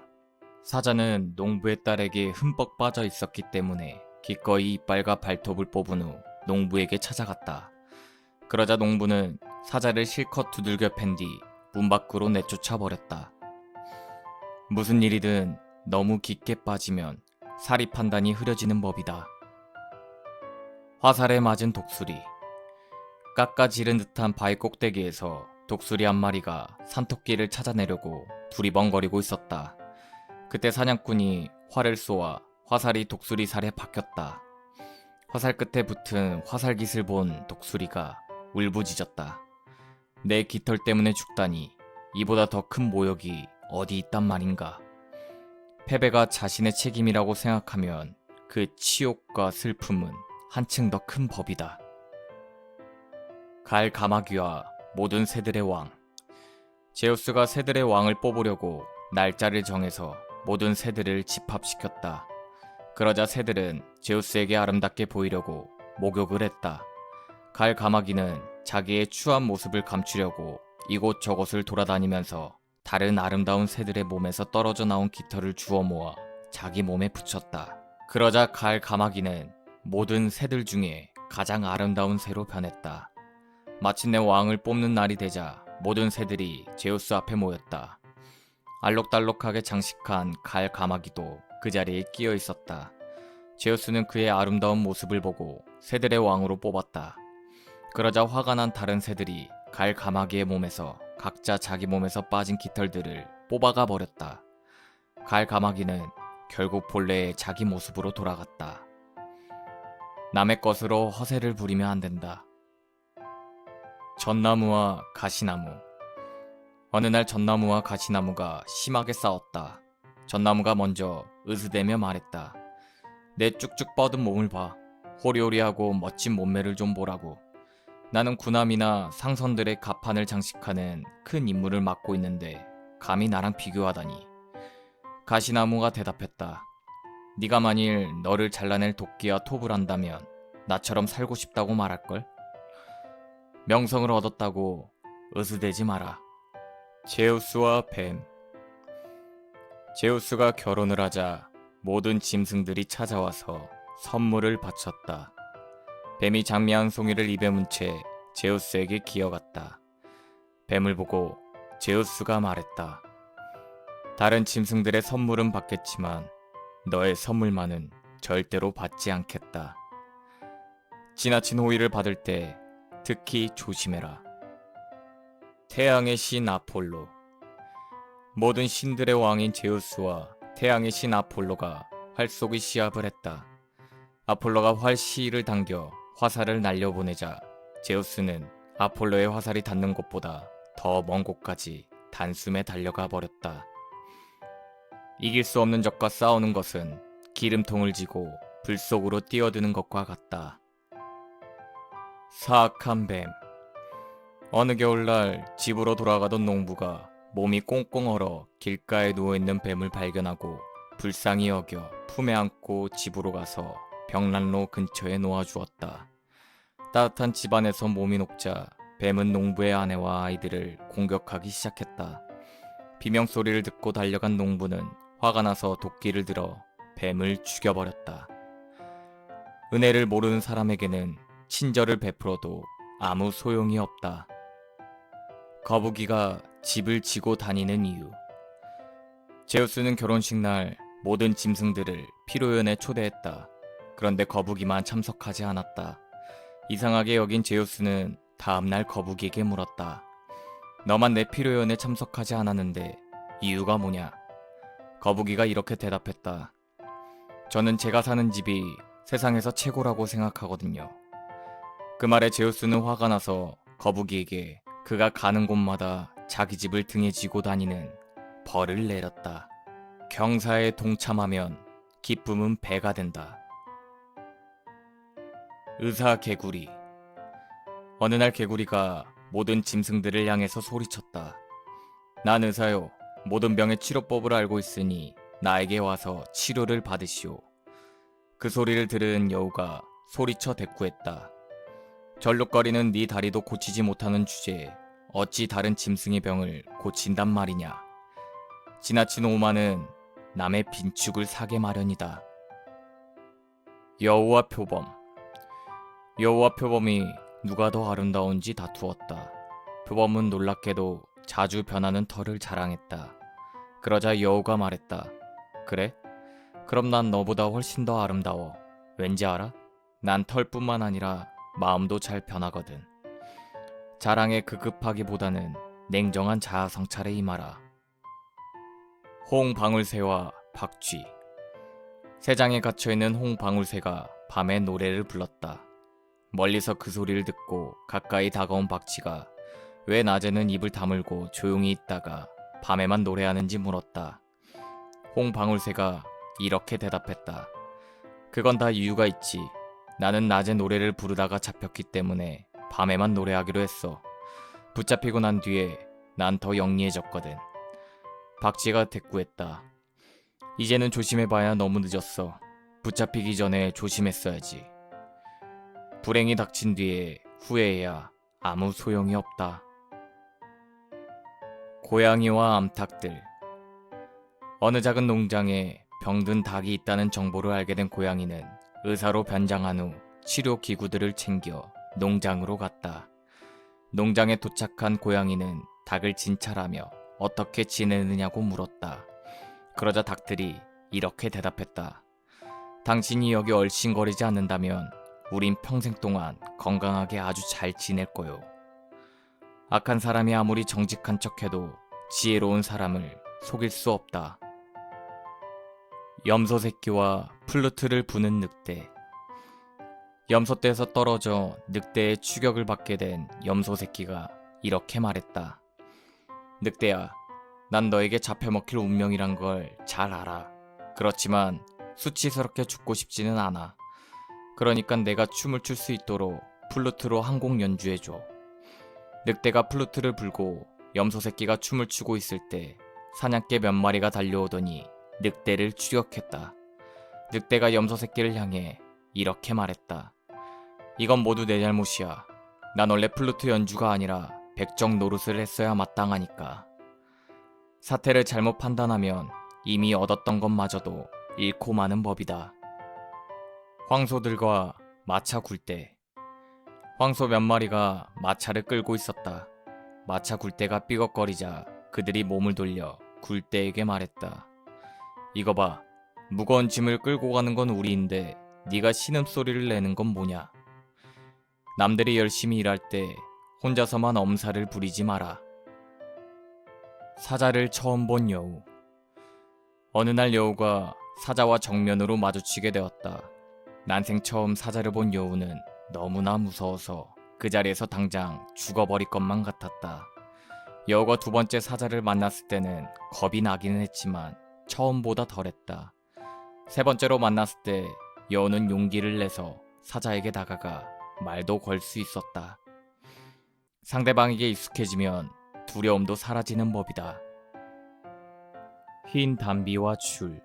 [SPEAKER 1] 사자는 농부의 딸에게 흠뻑 빠져 있었기 때문에 기꺼이 이빨과 발톱을 뽑은 후 농부에게 찾아갔다. 그러자 농부는 사자를 실컷 두들겨 팬 뒤 문 밖으로 내쫓아 버렸다. 무슨 일이든 너무 깊게 빠지면 사리 판단이 흐려지는 법이다. 화살에 맞은 독수리. 깎아지른 듯한 바위 꼭대기에서 독수리 한 마리가 산토끼를 찾아내려고 두리번거리고 있었다. 그때 사냥꾼이 활을 쏘아 화살이 독수리 살에 박혔다. 화살 끝에 붙은 화살깃을 본 독수리가 울부짖었다. 내 깃털 때문에 죽다니 이보다 더 큰 모욕이 어디 있단 말인가. 패배가 자신의 책임이라고 생각하면 그 치욕과 슬픔은 한층 더 큰 법이다. 갈 가마귀와 모든 새들의 왕. 제우스가 새들의 왕을 뽑으려고 날짜를 정해서 모든 새들을 집합시켰다. 그러자 새들은 제우스에게 아름답게 보이려고 목욕을 했다. 갈 가마귀는 자기의 추한 모습을 감추려고 이곳저곳을 돌아다니면서 다른 아름다운 새들의 몸에서 떨어져 나온 깃털을 주워 모아 자기 몸에 붙였다. 그러자 갈 가마귀는 모든 새들 중에 가장 아름다운 새로 변했다. 마침내 왕을 뽑는 날이 되자 모든 새들이 제우스 앞에 모였다. 알록달록하게 장식한 갈 가마귀도 그 자리에 끼어 있었다. 제우스는 그의 아름다운 모습을 보고 새들의 왕으로 뽑았다. 그러자 화가 난 다른 새들이 갈 가마귀의 몸에서 각자 자기 몸에서 빠진 깃털들을 뽑아가 버렸다. 갈 가마귀는 결국 본래의 자기 모습으로 돌아갔다. 남의 것으로 허세를 부리면 안 된다. 전나무와 가시나무. 어느 날 전나무와 가시나무가 심하게 싸웠다. 전나무가 먼저 으스대며 말했다. 내 쭉쭉 뻗은 몸을 봐. 호리호리하고 멋진 몸매를 좀 보라고. 나는 군함이나 상선들의 갑판을 장식하는 큰 임무를 맡고 있는데 감히 나랑 비교하다니. 가시나무가 대답했다. 네가 만일 너를 잘라낼 도끼와 톱을 한다면 나처럼 살고 싶다고 말할걸? 명성을 얻었다고 으스대지 마라. 제우스와 뱀. 제우스가 결혼을 하자 모든 짐승들이 찾아와서 선물을 바쳤다. 뱀이 장미 한 송이를 입에 문 채 제우스에게 기어갔다. 뱀을 보고 제우스가 말했다. 다른 짐승들의 선물은 받겠지만 너의 선물만은 절대로 받지 않겠다. 지나친 호의를 받을 때 특히 조심해라. 태양의 신 아폴로. 모든 신들의 왕인 제우스와 태양의 신 아폴로가 활 쏘기 시합을 했다. 아폴로가 활 시위를 당겨 화살을 날려보내자 제우스는 아폴로의 화살이 닿는 곳보다 더 먼 곳까지 단숨에 달려가 버렸다. 이길 수 없는 적과 싸우는 것은 기름통을 지고 불 속으로 뛰어드는 것과 같다. 사악한 뱀. 어느 겨울날 집으로 돌아가던 농부가 몸이 꽁꽁 얼어 길가에 누워있는 뱀을 발견하고 불쌍히 여겨 품에 안고 집으로 가서 벽난로 근처에 놓아주었다. 따뜻한 집안에서 몸이 녹자 뱀은 농부의 아내와 아이들을 공격하기 시작했다. 비명소리를 듣고 달려간 농부는 화가 나서 도끼를 들어 뱀을 죽여버렸다. 은혜를 모르는 사람에게는 친절을 베풀어도 아무 소용이 없다. 거북이가 집을 지고 다니는 이유. 제우스는 결혼식 날 모든 짐승들을 피로연에 초대했다. 그런데 거북이만 참석하지 않았다. 이상하게 여긴 제우스는 다음날 거북이에게 물었다. 너만 내 피로연에 참석하지 않았는데 이유가 뭐냐? 거북이가 이렇게 대답했다. 저는 제가 사는 집이 세상에서 최고라고 생각하거든요. 그 말에 제우스는 화가 나서 거북이에게 그가 가는 곳마다 자기 집을 등에 지고 다니는 벌을 내렸다. 경사에 동참하면 기쁨은 배가 된다. 의사 개구리. 어느 날 개구리가 모든 짐승들을 향해서 소리쳤다. 난 의사요. 모든 병의 치료법을 알고 있으니 나에게 와서 치료를 받으시오. 그 소리를 들은 여우가 소리쳐 대꾸했다. 절룩거리는 네 다리도 고치지 못하는 주제에 어찌 다른 짐승의 병을 고친단 말이냐. 지나친 오만은 남의 빈축을 사게 마련이다. 여우와 표범. 여우와 표범이 누가 더 아름다운지 다투었다. 표범은 놀랍게도 자주 변하는 털을 자랑했다. 그러자 여우가 말했다. 그래? 그럼 난 너보다 훨씬 더 아름다워. 왠지 알아? 난 털뿐만 아니라 마음도 잘 변하거든. 자랑에 급급하기보다는 냉정한 자아 성찰에 임하라. 홍방울새와 박쥐. 새장에 갇혀있는 홍방울새가 밤에 노래를 불렀다. 멀리서 그 소리를 듣고 가까이 다가온 박쥐가 왜 낮에는 입을 다물고 조용히 있다가 밤에만 노래하는지 물었다. 홍방울새가 이렇게 대답했다. 그건 다 이유가 있지. 나는 낮에 노래를 부르다가 잡혔기 때문에 밤에만 노래하기로 했어. 붙잡히고 난 뒤에 난 더 영리해졌거든. 박쥐가 대꾸했다. 이제는 조심해봐야 너무 늦었어. 붙잡히기 전에 조심했어야지. 불행이 닥친 뒤에 후회해야 아무 소용이 없다. 고양이와 암탉들. 어느 작은 농장에 병든 닭이 있다는 정보를 알게 된 고양이는 의사로 변장한 후 치료기구들을 챙겨 농장으로 갔다. 농장에 도착한 고양이는 닭을 진찰하며 어떻게 지내느냐고 물었다. 그러자 닭들이 이렇게 대답했다. 당신이 여기 얼씬거리지 않는다면 우린 평생 동안 건강하게 아주 잘 지낼 거요. 악한 사람이 아무리 정직한 척해도 지혜로운 사람을 속일 수 없다. 염소 새끼와 플루트를 부는 늑대. 염소떼에서 떨어져 늑대의 추격을 받게 된 염소 새끼가 이렇게 말했다. 늑대야, 난 너에게 잡혀먹힐 운명이란 걸 잘 알아. 그렇지만 수치스럽게 죽고 싶지는 않아. 그러니까 내가 춤을 출 수 있도록 플루트로 한 곡 연주해줘. 늑대가 플루트를 불고 염소 새끼가 춤을 추고 있을 때 사냥개 몇 마리가 달려오더니 늑대를 추격했다. 늑대가 염소 새끼를 향해 이렇게 말했다. 이건 모두 내 잘못이야. 난 원래 플루트 연주가 아니라 백정 노릇을 했어야 마땅하니까. 사태를 잘못 판단하면 이미 얻었던 것마저도 잃고 마는 법이다. 황소들과 마차 굴대. 황소 몇 마리가 마차를 끌고 있었다. 마차 굴대가 삐걱거리자 그들이 몸을 돌려 굴대에게 말했다. 이거 봐. 무거운 짐을 끌고 가는 건 우리인데 네가 신음소리를 내는 건 뭐냐. 남들이 열심히 일할 때 혼자서만 엄살을 부리지 마라. 사자를 처음 본 여우. 어느 날 여우가 사자와 정면으로 마주치게 되었다. 난생 처음 사자를 본 여우는 너무나 무서워서 그 자리에서 당장 죽어버릴 것만 같았다. 여우가 두 번째 사자를 만났을 때는 겁이 나기는 했지만 처음보다 덜했다. 세 번째로 만났을 때 여우는 용기를 내서 사자에게 다가가 말도 걸 수 있었다. 상대방에게 익숙해지면 두려움도 사라지는 법이다. 흰 담비와 줄.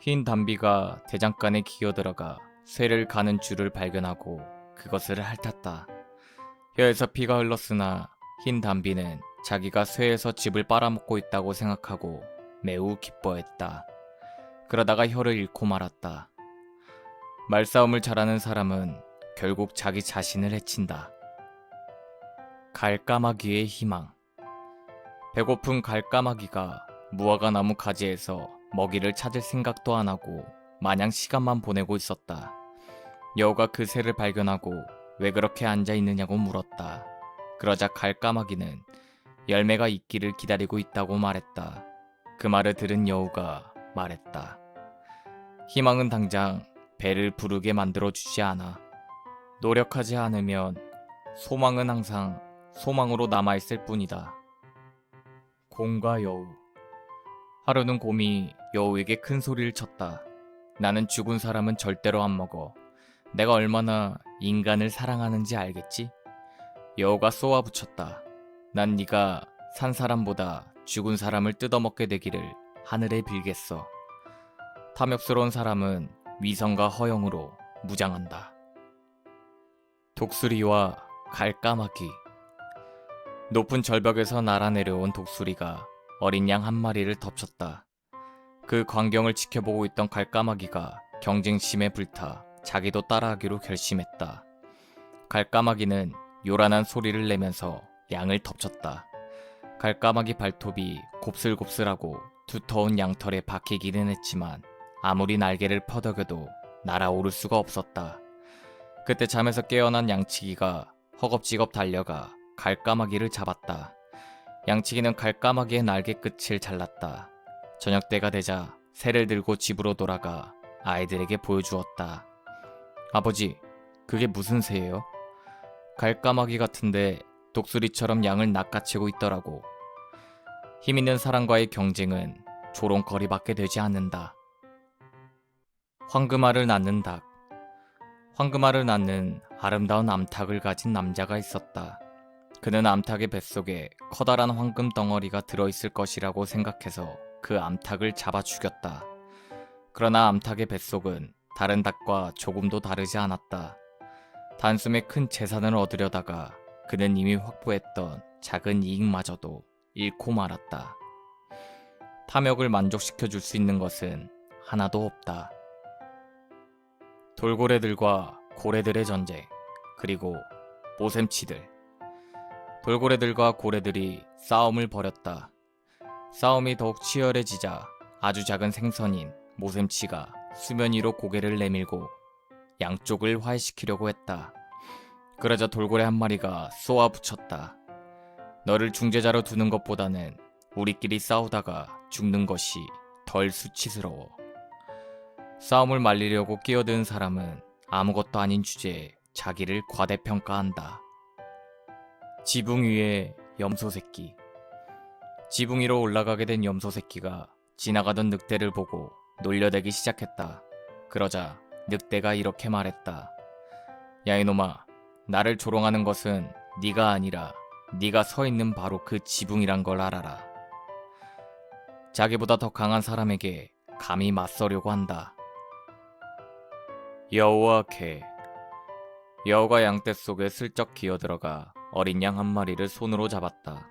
[SPEAKER 1] 흰 담비가 대장간에 기어들어가 쇠를 가는 줄을 발견하고 그것을 핥았다. 혀에서 피가 흘렀으나 흰 담비는 자기가 쇠에서 즙을 빨아먹고 있다고 생각하고 매우 기뻐했다. 그러다가 혀를 잃고 말았다. 말싸움을 잘하는 사람은 결국 자기 자신을 해친다. 갈까마귀의 희망. 배고픈 갈까마귀가 무화과 나무 가지에서 먹이를 찾을 생각도 안 하고 마냥 시간만 보내고 있었다. 여우가 그 새를 발견하고 왜 그렇게 앉아 있느냐고 물었다. 그러자 갈까마귀는 열매가 있기를 기다리고 있다고 말했다. 그 말을 들은 여우가 말했다. 희망은 당장 배를 부르게 만들어주지 않아. 노력하지 않으면 소망은 항상 소망으로 남아있을 뿐이다. 곰과 여우. 하루는 곰이 여우에게 큰 소리를 쳤다. 나는 죽은 사람은 절대로 안 먹어. 내가 얼마나 인간을 사랑하는지 알겠지? 여우가 쏘아붙였다. 난 네가 산 사람보다 죽은 사람을 뜯어먹게 되기를 하늘에 빌겠어. 탐욕스러운 사람은 위선과 허영으로 무장한다. 독수리와 갈까마귀. 높은 절벽에서 날아내려온 독수리가 어린 양 한 마리를 덮쳤다. 그 광경을 지켜보고 있던 갈까마귀가 경쟁심에 불타 자기도 따라하기로 결심했다. 갈까마귀는 요란한 소리를 내면서 양을 덮쳤다. 갈까마귀 발톱이 곱슬곱슬하고 두터운 양털에 박히기는 했지만 아무리 날개를 퍼덕여도 날아오를 수가 없었다. 그때 잠에서 깨어난 양치기가 허겁지겁 달려가 갈까마귀를 잡았다. 양치기는 갈까마귀의 날개 끝을 잘랐다. 저녁 때가 되자 새를 들고 집으로 돌아가 아이들에게 보여주었다. 아버지, 그게 무슨 새예요? 갈까마귀 같은데 독수리처럼 양을 낚아채고 있더라고. 힘있는 사람과의 경쟁은 조롱거리밖에 되지 않는다. 황금알을 낳는 닭. 황금알을 낳는 아름다운 암탉을 가진 남자가 있었다. 그는 암탉의 뱃속에 커다란 황금 덩어리가 들어있을 것이라고 생각해서 그 암탉을 잡아 죽였다. 그러나 암탉의 뱃속은 다른 닭과 조금도 다르지 않았다. 단숨에 큰 재산을 얻으려다가 그는 이미 확보했던 작은 이익마저도 잃고 말았다. 탐욕을 만족시켜 줄 수 있는 것은 하나도 없다. 돌고래들과 고래들의 전쟁, 그리고 모샘치들. 돌고래들과 고래들이 싸움을 벌였다. 싸움이 더욱 치열해지자 아주 작은 생선인 모샘치가 수면 위로 고개를 내밀고 양쪽을 화해시키려고 했다. 그러자 돌고래 한 마리가 쏘아붙였다. 너를 중재자로 두는 것보다는 우리끼리 싸우다가 죽는 것이 덜 수치스러워. 싸움을 말리려고 끼어든 사람은 아무것도 아닌 주제에 자기를 과대평가한다. 지붕 위에 염소 새끼. 지붕 위로 올라가게 된 염소 새끼가 지나가던 늑대를 보고 놀려대기 시작했다. 그러자 늑대가 이렇게 말했다. 야 이놈아, 나를 조롱하는 것은 네가 아니라 네가 서 있는 바로 그 지붕이란 걸 알아라. 자기보다 더 강한 사람에게 감히 맞서려고 한다. 여우와 개. 여우가 양떼 속에 슬쩍 기어들어가 어린 양 한 마리를 손으로 잡았다.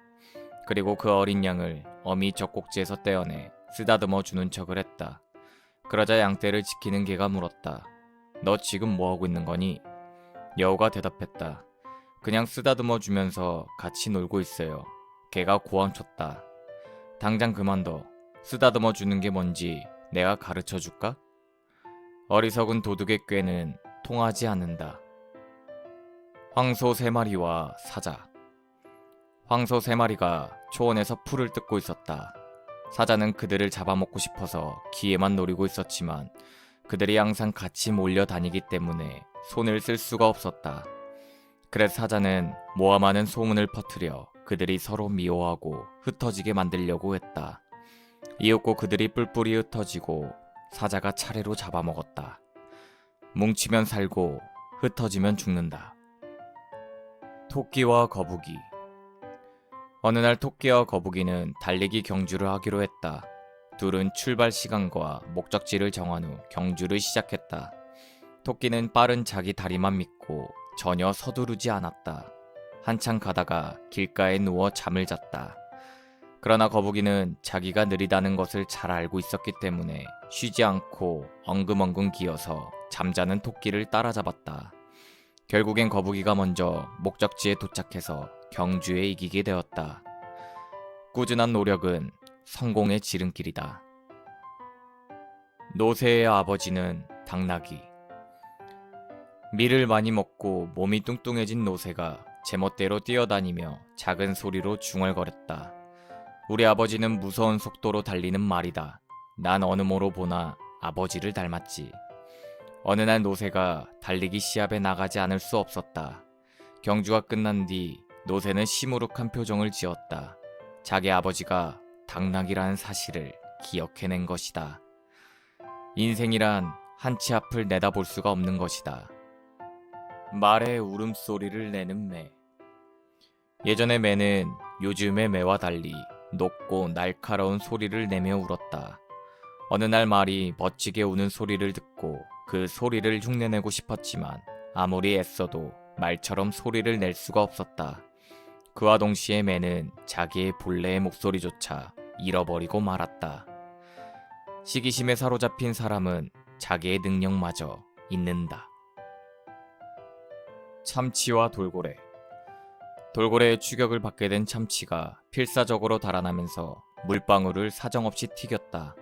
[SPEAKER 1] 그리고 그 어린 양을 어미 젖꼭지에서 떼어내 쓰다듬어 주는 척을 했다. 그러자 양떼를 지키는 개가 물었다. 너 지금 뭐하고 있는 거니? 여우가 대답했다. 그냥 쓰다듬어 주면서 같이 놀고 있어요. 개가 고함쳤다. 당장 그만둬. 쓰다듬어 주는 게 뭔지 내가 가르쳐 줄까? 어리석은 도둑의 꾀는 통하지 않는다. 황소 3마리와 사자. 황소 3마리가 초원에서 풀을 뜯고 있었다. 사자는 그들을 잡아먹고 싶어서 기회만 노리고 있었지만 그들이 항상 같이 몰려다니기 때문에 손을 쓸 수가 없었다. 그래서 사자는 모함하는 소문을 퍼뜨려 그들이 서로 미워하고 흩어지게 만들려고 했다. 이윽고 그들이 뿔뿔이 흩어지고 사자가 차례로 잡아먹었다. 뭉치면 살고 흩어지면 죽는다. 토끼와 거북이. 어느 날 토끼와 거북이는 달리기 경주를 하기로 했다. 둘은 출발 시간과 목적지를 정한 후 경주를 시작했다. 토끼는 빠른 자기 다리만 믿고 전혀 서두르지 않았다. 한참 가다가 길가에 누워 잠을 잤다. 그러나 거북이는 자기가 느리다는 것을 잘 알고 있었기 때문에 쉬지 않고 엉금엉금 기어서 잠자는 토끼를 따라잡았다. 결국엔 거북이가 먼저 목적지에 도착해서 경주에 이기게 되었다. 꾸준한 노력은 성공의 지름길이다. 노새의 아버지는 당나귀. 밀을 많이 먹고 몸이 뚱뚱해진 노새가 제멋대로 뛰어다니며 작은 소리로 중얼거렸다. 우리 아버지는 무서운 속도로 달리는 말이다. 난 어느 모로 보나 아버지를 닮았지. 어느 날 노새가 달리기 시합에 나가지 않을 수 없었다. 경주가 끝난 뒤 노새는 시무룩한 표정을 지었다. 자기 아버지가 당나귀라는 사실을 기억해낸 것이다. 인생이란 한치 앞을 내다볼 수가 없는 것이다. 말의 울음소리를 내는 매. 예전의 매는 요즘의 매와 달리 높고 날카로운 소리를 내며 울었다. 어느 날 말이 멋지게 우는 소리를 듣고 그 소리를 흉내내고 싶었지만 아무리 애써도 말처럼 소리를 낼 수가 없었다. 그와 동시에 매는 자기의 본래의 목소리조차 잃어버리고 말았다. 시기심에 사로잡힌 사람은 자기의 능력마저 잊는다. 참치와 돌고래. 돌고래의 추격을 받게 된 참치가 필사적으로 달아나면서 물방울을 사정없이 튀겼다.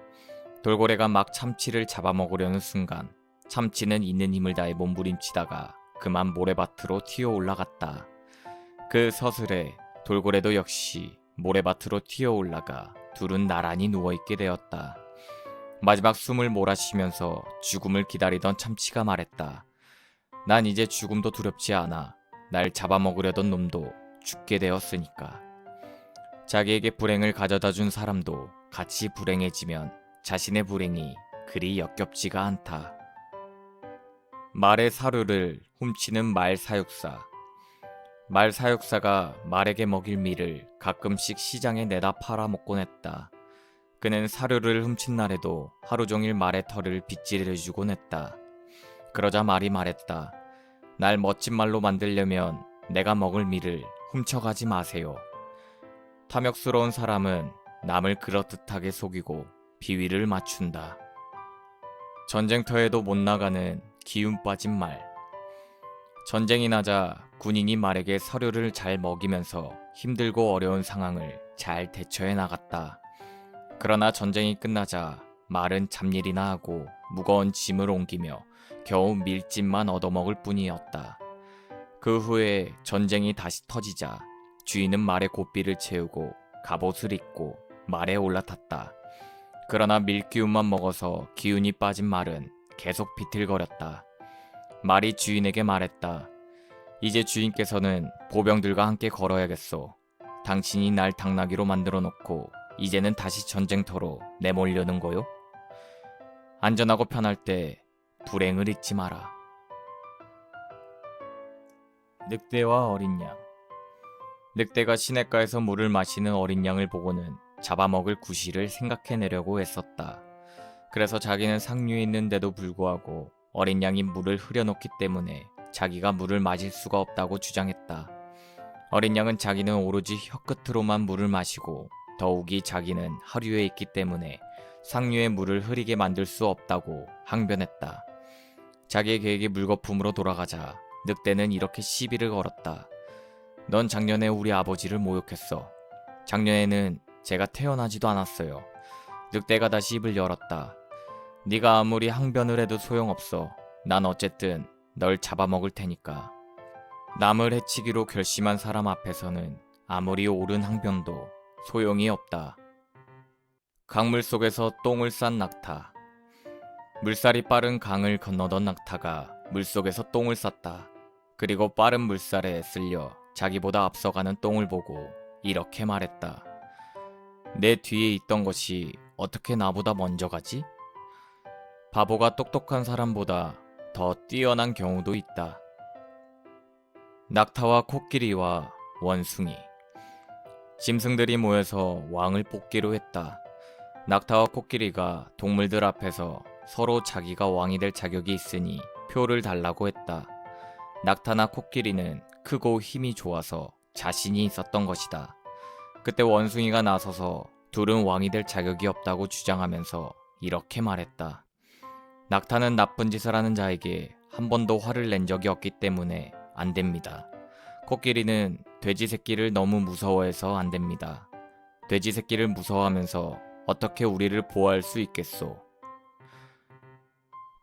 [SPEAKER 1] 돌고래가 막 참치를 잡아먹으려는 순간 참치는 있는 힘을 다해 몸부림치다가 그만 모래밭으로 튀어 올라갔다. 그 서슬에 돌고래도 역시 모래밭으로 튀어 올라가 둘은 나란히 누워있게 되었다. 마지막 숨을 몰아쉬면서 죽음을 기다리던 참치가 말했다. 난 이제 죽음도 두렵지 않아. 날 잡아먹으려던 놈도 죽게 되었으니까. 자기에게 불행을 가져다 준 사람도 같이 불행해지면 자신의 불행이 그리 역겹지가 않다. 말의 사료를 훔치는 말 사육사. 말 사육사가 말에게 먹일 밀을 가끔씩 시장에 내다 팔아먹곤 했다. 그는 사료를 훔친 날에도 하루 종일 말의 털을 빗질해주곤 했다. 그러자 말이 말했다. 날 멋진 말로 만들려면 내가 먹을 밀을 훔쳐가지 마세요. 탐욕스러운 사람은 남을 그렇듯하게 속이고 비위를 맞춘다. 전쟁터에도 못 나가는 기운 빠진 말. 전쟁이 나자 군인이 말에게 서류를 잘 먹이면서 힘들고 어려운 상황을 잘 대처해 나갔다. 그러나 전쟁이 끝나자 말은 잡일이나 하고 무거운 짐을 옮기며 겨우 밀집만 얻어먹을 뿐이었다. 그 후에 전쟁이 다시 터지자 주인은 말의 고삐를 채우고 갑옷을 입고 말에 올라탔다. 그러나 밀기운만 먹어서 기운이 빠진 말은 계속 비틀거렸다. 말이 주인에게 말했다. 이제 주인께서는 보병들과 함께 걸어야겠소. 당신이 날 당나귀로 만들어 놓고 이제는 다시 전쟁터로 내몰려는 거요? 안전하고 편할 때 불행을 잊지 마라. 늑대와 어린 양. 늑대가 시냇가에서 물을 마시는 어린 양을 보고는 잡아먹을 구실을 생각해내려고 했었다. 그래서 자기는 상류에 있는데도 불구하고 어린 양이 물을 흐려놓기 때문에 자기가 물을 마실 수가 없다고 주장했다. 어린 양은 자기는 오로지 혀끝으로만 물을 마시고 더욱이 자기는 하류에 있기 때문에 상류의 물을 흐리게 만들 수 없다고 항변했다. 자기의 계획이 물거품으로 돌아가자 늑대는 이렇게 시비를 걸었다. 넌 작년에 우리 아버지를 모욕했어. 작년에는 제가 태어나지도 않았어요. 늑대가 다시 입을 열었다. 네가 아무리 항변을 해도 소용없어. 난 어쨌든 널 잡아먹을 테니까. 남을 해치기로 결심한 사람 앞에서는 아무리 옳은 항변도 소용이 없다. 강물 속에서 똥을 싼 낙타. 물살이 빠른 강을 건너던 낙타가 물속에서 똥을 쌌다. 그리고 빠른 물살에 쓸려 자기보다 앞서가는 똥을 보고 이렇게 말했다. 내 뒤에 있던 것이 어떻게 나보다 먼저 가지? 바보가 똑똑한 사람보다 더 뛰어난 경우도 있다. 낙타와 코끼리와 원숭이. 짐승들이 모여서 왕을 뽑기로 했다. 낙타와 코끼리가 동물들 앞에서 서로 자기가 왕이 될 자격이 있으니 표를 달라고 했다. 낙타나 코끼리는 크고 힘이 좋아서 자신이 있었던 것이다. 그때 원숭이가 나서서 둘은 왕이 될 자격이 없다고 주장하면서 이렇게 말했다. 낙타는 나쁜 짓을 하는 자에게 한 번도 화를 낸 적이 없기 때문에 안 됩니다. 코끼리는 돼지 새끼를 너무 무서워해서 안 됩니다. 돼지 새끼를 무서워하면서 어떻게 우리를 보호할 수 있겠소?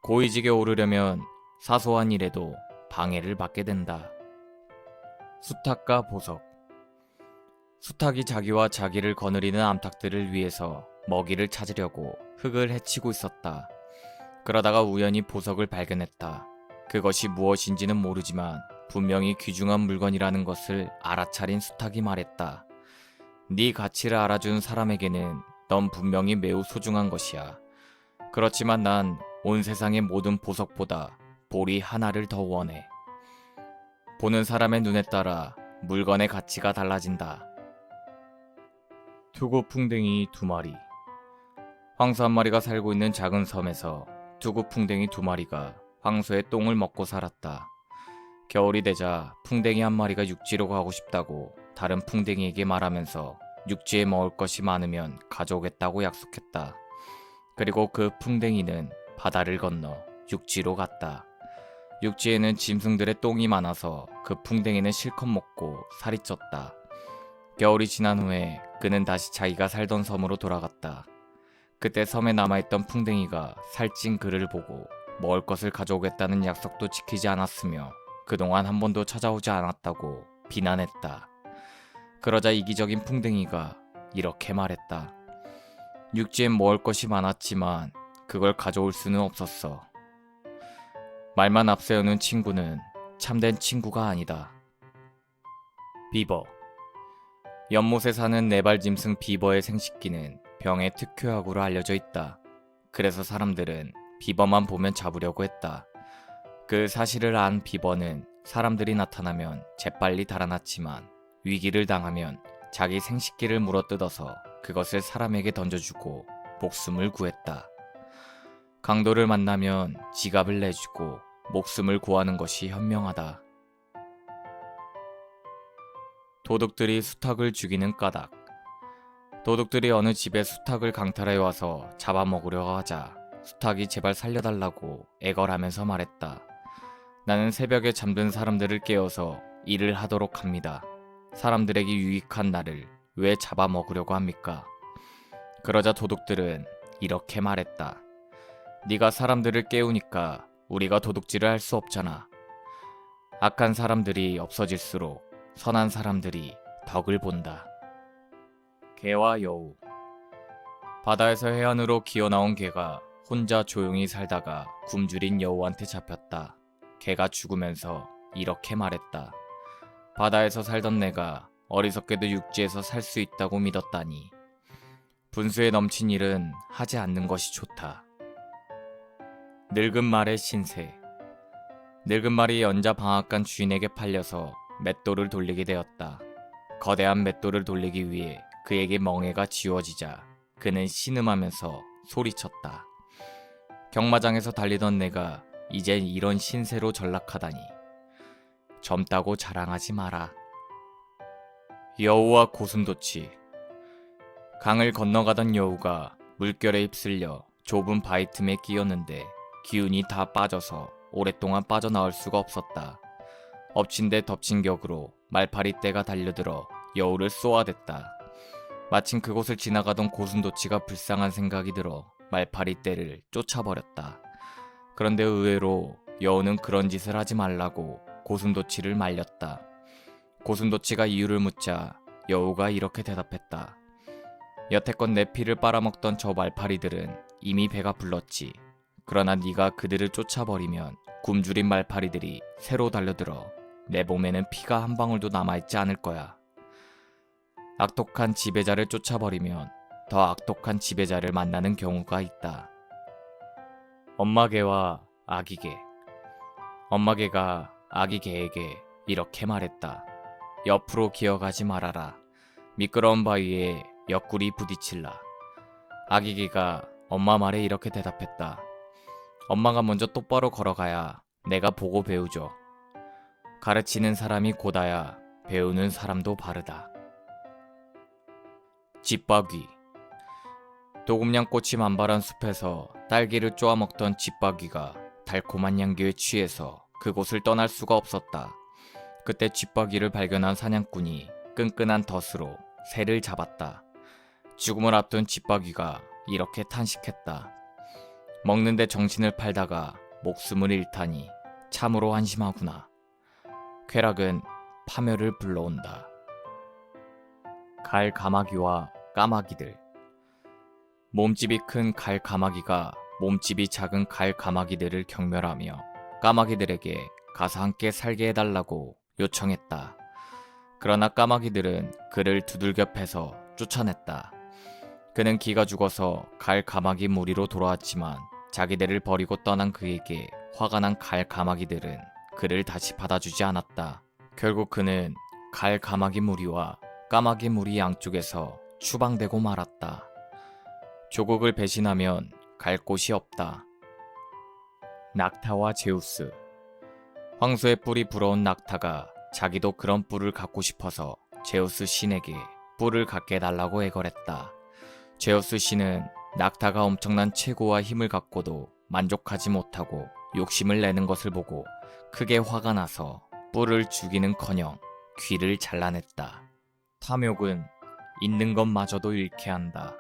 [SPEAKER 1] 고위직에 오르려면 사소한 일에도 방해를 받게 된다. 수탉과 보석. 수탉이 자기와 자기를 거느리는 암탉들을 위해서 먹이를 찾으려고 흙을 헤치고 있었다. 그러다가 우연히 보석을 발견했다. 그것이 무엇인지는 모르지만 분명히 귀중한 물건이라는 것을 알아차린 수탉이 말했다. 네 가치를 알아준 사람에게는 넌 분명히 매우 소중한 것이야. 그렇지만 난 온 세상의 모든 보석보다 보리 하나를 더 원해. 보는 사람의 눈에 따라 물건의 가치가 달라진다. 투구풍뎅이 2마리. 황소 1마리가 살고 있는 작은 섬에서 투구풍뎅이 2마리가 황소의 똥을 먹고 살았다. 겨울이 되자 풍뎅이 1마리가 육지로 가고 싶다고 다른 풍뎅이에게 말하면서 육지에 먹을 것이 많으면 가져오겠다고 약속했다. 그리고 그 풍뎅이는 바다를 건너 육지로 갔다. 육지에는 짐승들의 똥이 많아서 그 풍뎅이는 실컷 먹고 살이 쪘다. 겨울이 지난 후에 그는 다시 자기가 살던 섬으로 돌아갔다. 그때 섬에 남아있던 풍뎅이가 살찐 그를 보고 먹을 것을 가져오겠다는 약속도 지키지 않았으며 그동안 한 번도 찾아오지 않았다고 비난했다. 그러자 이기적인 풍뎅이가 이렇게 말했다. 육지엔 먹을 것이 많았지만 그걸 가져올 수는 없었어. 말만 앞세우는 친구는 참된 친구가 아니다. 비버. 연못에 사는 네발 짐승 비버의 생식기는 병의 특효약으로 알려져 있다. 그래서 사람들은 비버만 보면 잡으려고 했다. 그 사실을 안 비버는 사람들이 나타나면 재빨리 달아났지만 위기를 당하면 자기 생식기를 물어뜯어서 그것을 사람에게 던져주고 목숨을 구했다. 강도를 만나면 지갑을 내주고 목숨을 구하는 것이 현명하다. 도둑들이 수탉을 죽이는 까닭. 도둑들이 어느 집에 수탉을 강탈해 와서 잡아먹으려 하자 수탉이 제발 살려달라고 애걸하면서 말했다. 나는 새벽에 잠든 사람들을 깨워서 일을 하도록 합니다. 사람들에게 유익한 나를 왜 잡아먹으려고 합니까? 그러자 도둑들은 이렇게 말했다. 네가 사람들을 깨우니까 우리가 도둑질을 할 수 없잖아. 악한 사람들이 없어질수록 선한 사람들이 덕을 본다. 개와 여우. 바다에서 해안으로 기어나온 개가 혼자 조용히 살다가 굶주린 여우한테 잡혔다. 개가 죽으면서 이렇게 말했다. 바다에서 살던 내가 어리석게도 육지에서 살 수 있다고 믿었다니. 분수에 넘친 일은 하지 않는 것이 좋다. 늙은 말의 신세. 늙은 말이 연자 방앗간 주인에게 팔려서 맷돌을 돌리게 되었다. 거대한 맷돌을 돌리기 위해 그에게 멍해가 지워지자 그는 신음하면서 소리쳤다. 경마장에서 달리던 내가 이젠 이런 신세로 전락하다니. 젊다고 자랑하지 마라. 여우와 고슴도치. 강을 건너가던 여우가 물결에 휩쓸려 좁은 바위 틈에 끼었는데 기운이 다 빠져서 오랫동안 빠져나올 수가 없었다. 엎친 데 덮친 격으로 말파리 떼가 달려들어 여우를 쏘아댔다. 마침 그곳을 지나가던 고슴도치가 불쌍한 생각이 들어 말파리 떼를 쫓아버렸다. 그런데 의외로 여우는 그런 짓을 하지 말라고 고슴도치를 말렸다. 고슴도치가 이유를 묻자 여우가 이렇게 대답했다. 여태껏 내 피를 빨아먹던 저 말파리들은 이미 배가 불렀지. 그러나 네가 그들을 쫓아버리면 굶주린 말파리들이 새로 달려들어 내 몸에는 피가 한 방울도 남아있지 않을 거야. 악독한 지배자를 쫓아버리면 더 악독한 지배자를 만나는 경우가 있다. 엄마개와 아기개. 엄마개가 아기개에게 이렇게 말했다. 옆으로 기어가지 말아라. 미끄러운 바위에 옆구리 부딪힐라. 아기개가 엄마 말에 이렇게 대답했다. 엄마가 먼저 똑바로 걸어가야 내가 보고 배우죠. 가르치는 사람이 고다야 배우는 사람도 바르다. 집바귀. 도금냥꽃이 만발한 숲에서 딸기를 쪼아먹던 집바귀가 달콤한 향기에 취해서 그곳을 떠날 수가 없었다. 그때 집바귀를 발견한 사냥꾼이 끈끈한 덫으로 새를 잡았다. 죽음을 앞둔 집바귀가 이렇게 탄식했다. 먹는데 정신을 팔다가 목숨을 잃다니 참으로 한심하구나. 쾌락은 파멸을 불러온다. 갈가마귀와 까마귀들. 몸집이 큰 갈가마귀가 몸집이 작은 갈가마귀들을 경멸하며 까마귀들에게 가서 함께 살게 해달라고 요청했다. 그러나 까마귀들은 그를 두들겨 패서 쫓아냈다. 그는 기가 죽어서 갈가마귀 무리로 돌아왔지만 자기들을 버리고 떠난 그에게 화가 난 갈가마귀들은 그를 다시 받아주지 않았다. 결국 그는 갈가마귀 무리와 까마귀 무리 양쪽에서 추방되고 말았다. 조국을 배신하면 갈 곳이 없다. 낙타와 제우스. 황소의 뿔이 부러운 낙타가 자기도 그런 뿔을 갖고 싶어서 제우스 신에게 뿔을 갖게 해달라고 애걸했다. 제우스 신은 낙타가 엄청난 체구와 힘을 갖고도 만족하지 못하고 욕심을 내는 것을 보고 크게 화가 나서 뿔을 주기는커녕 귀를 잘라냈다. 탐욕은 있는 것마저도 잃게 한다.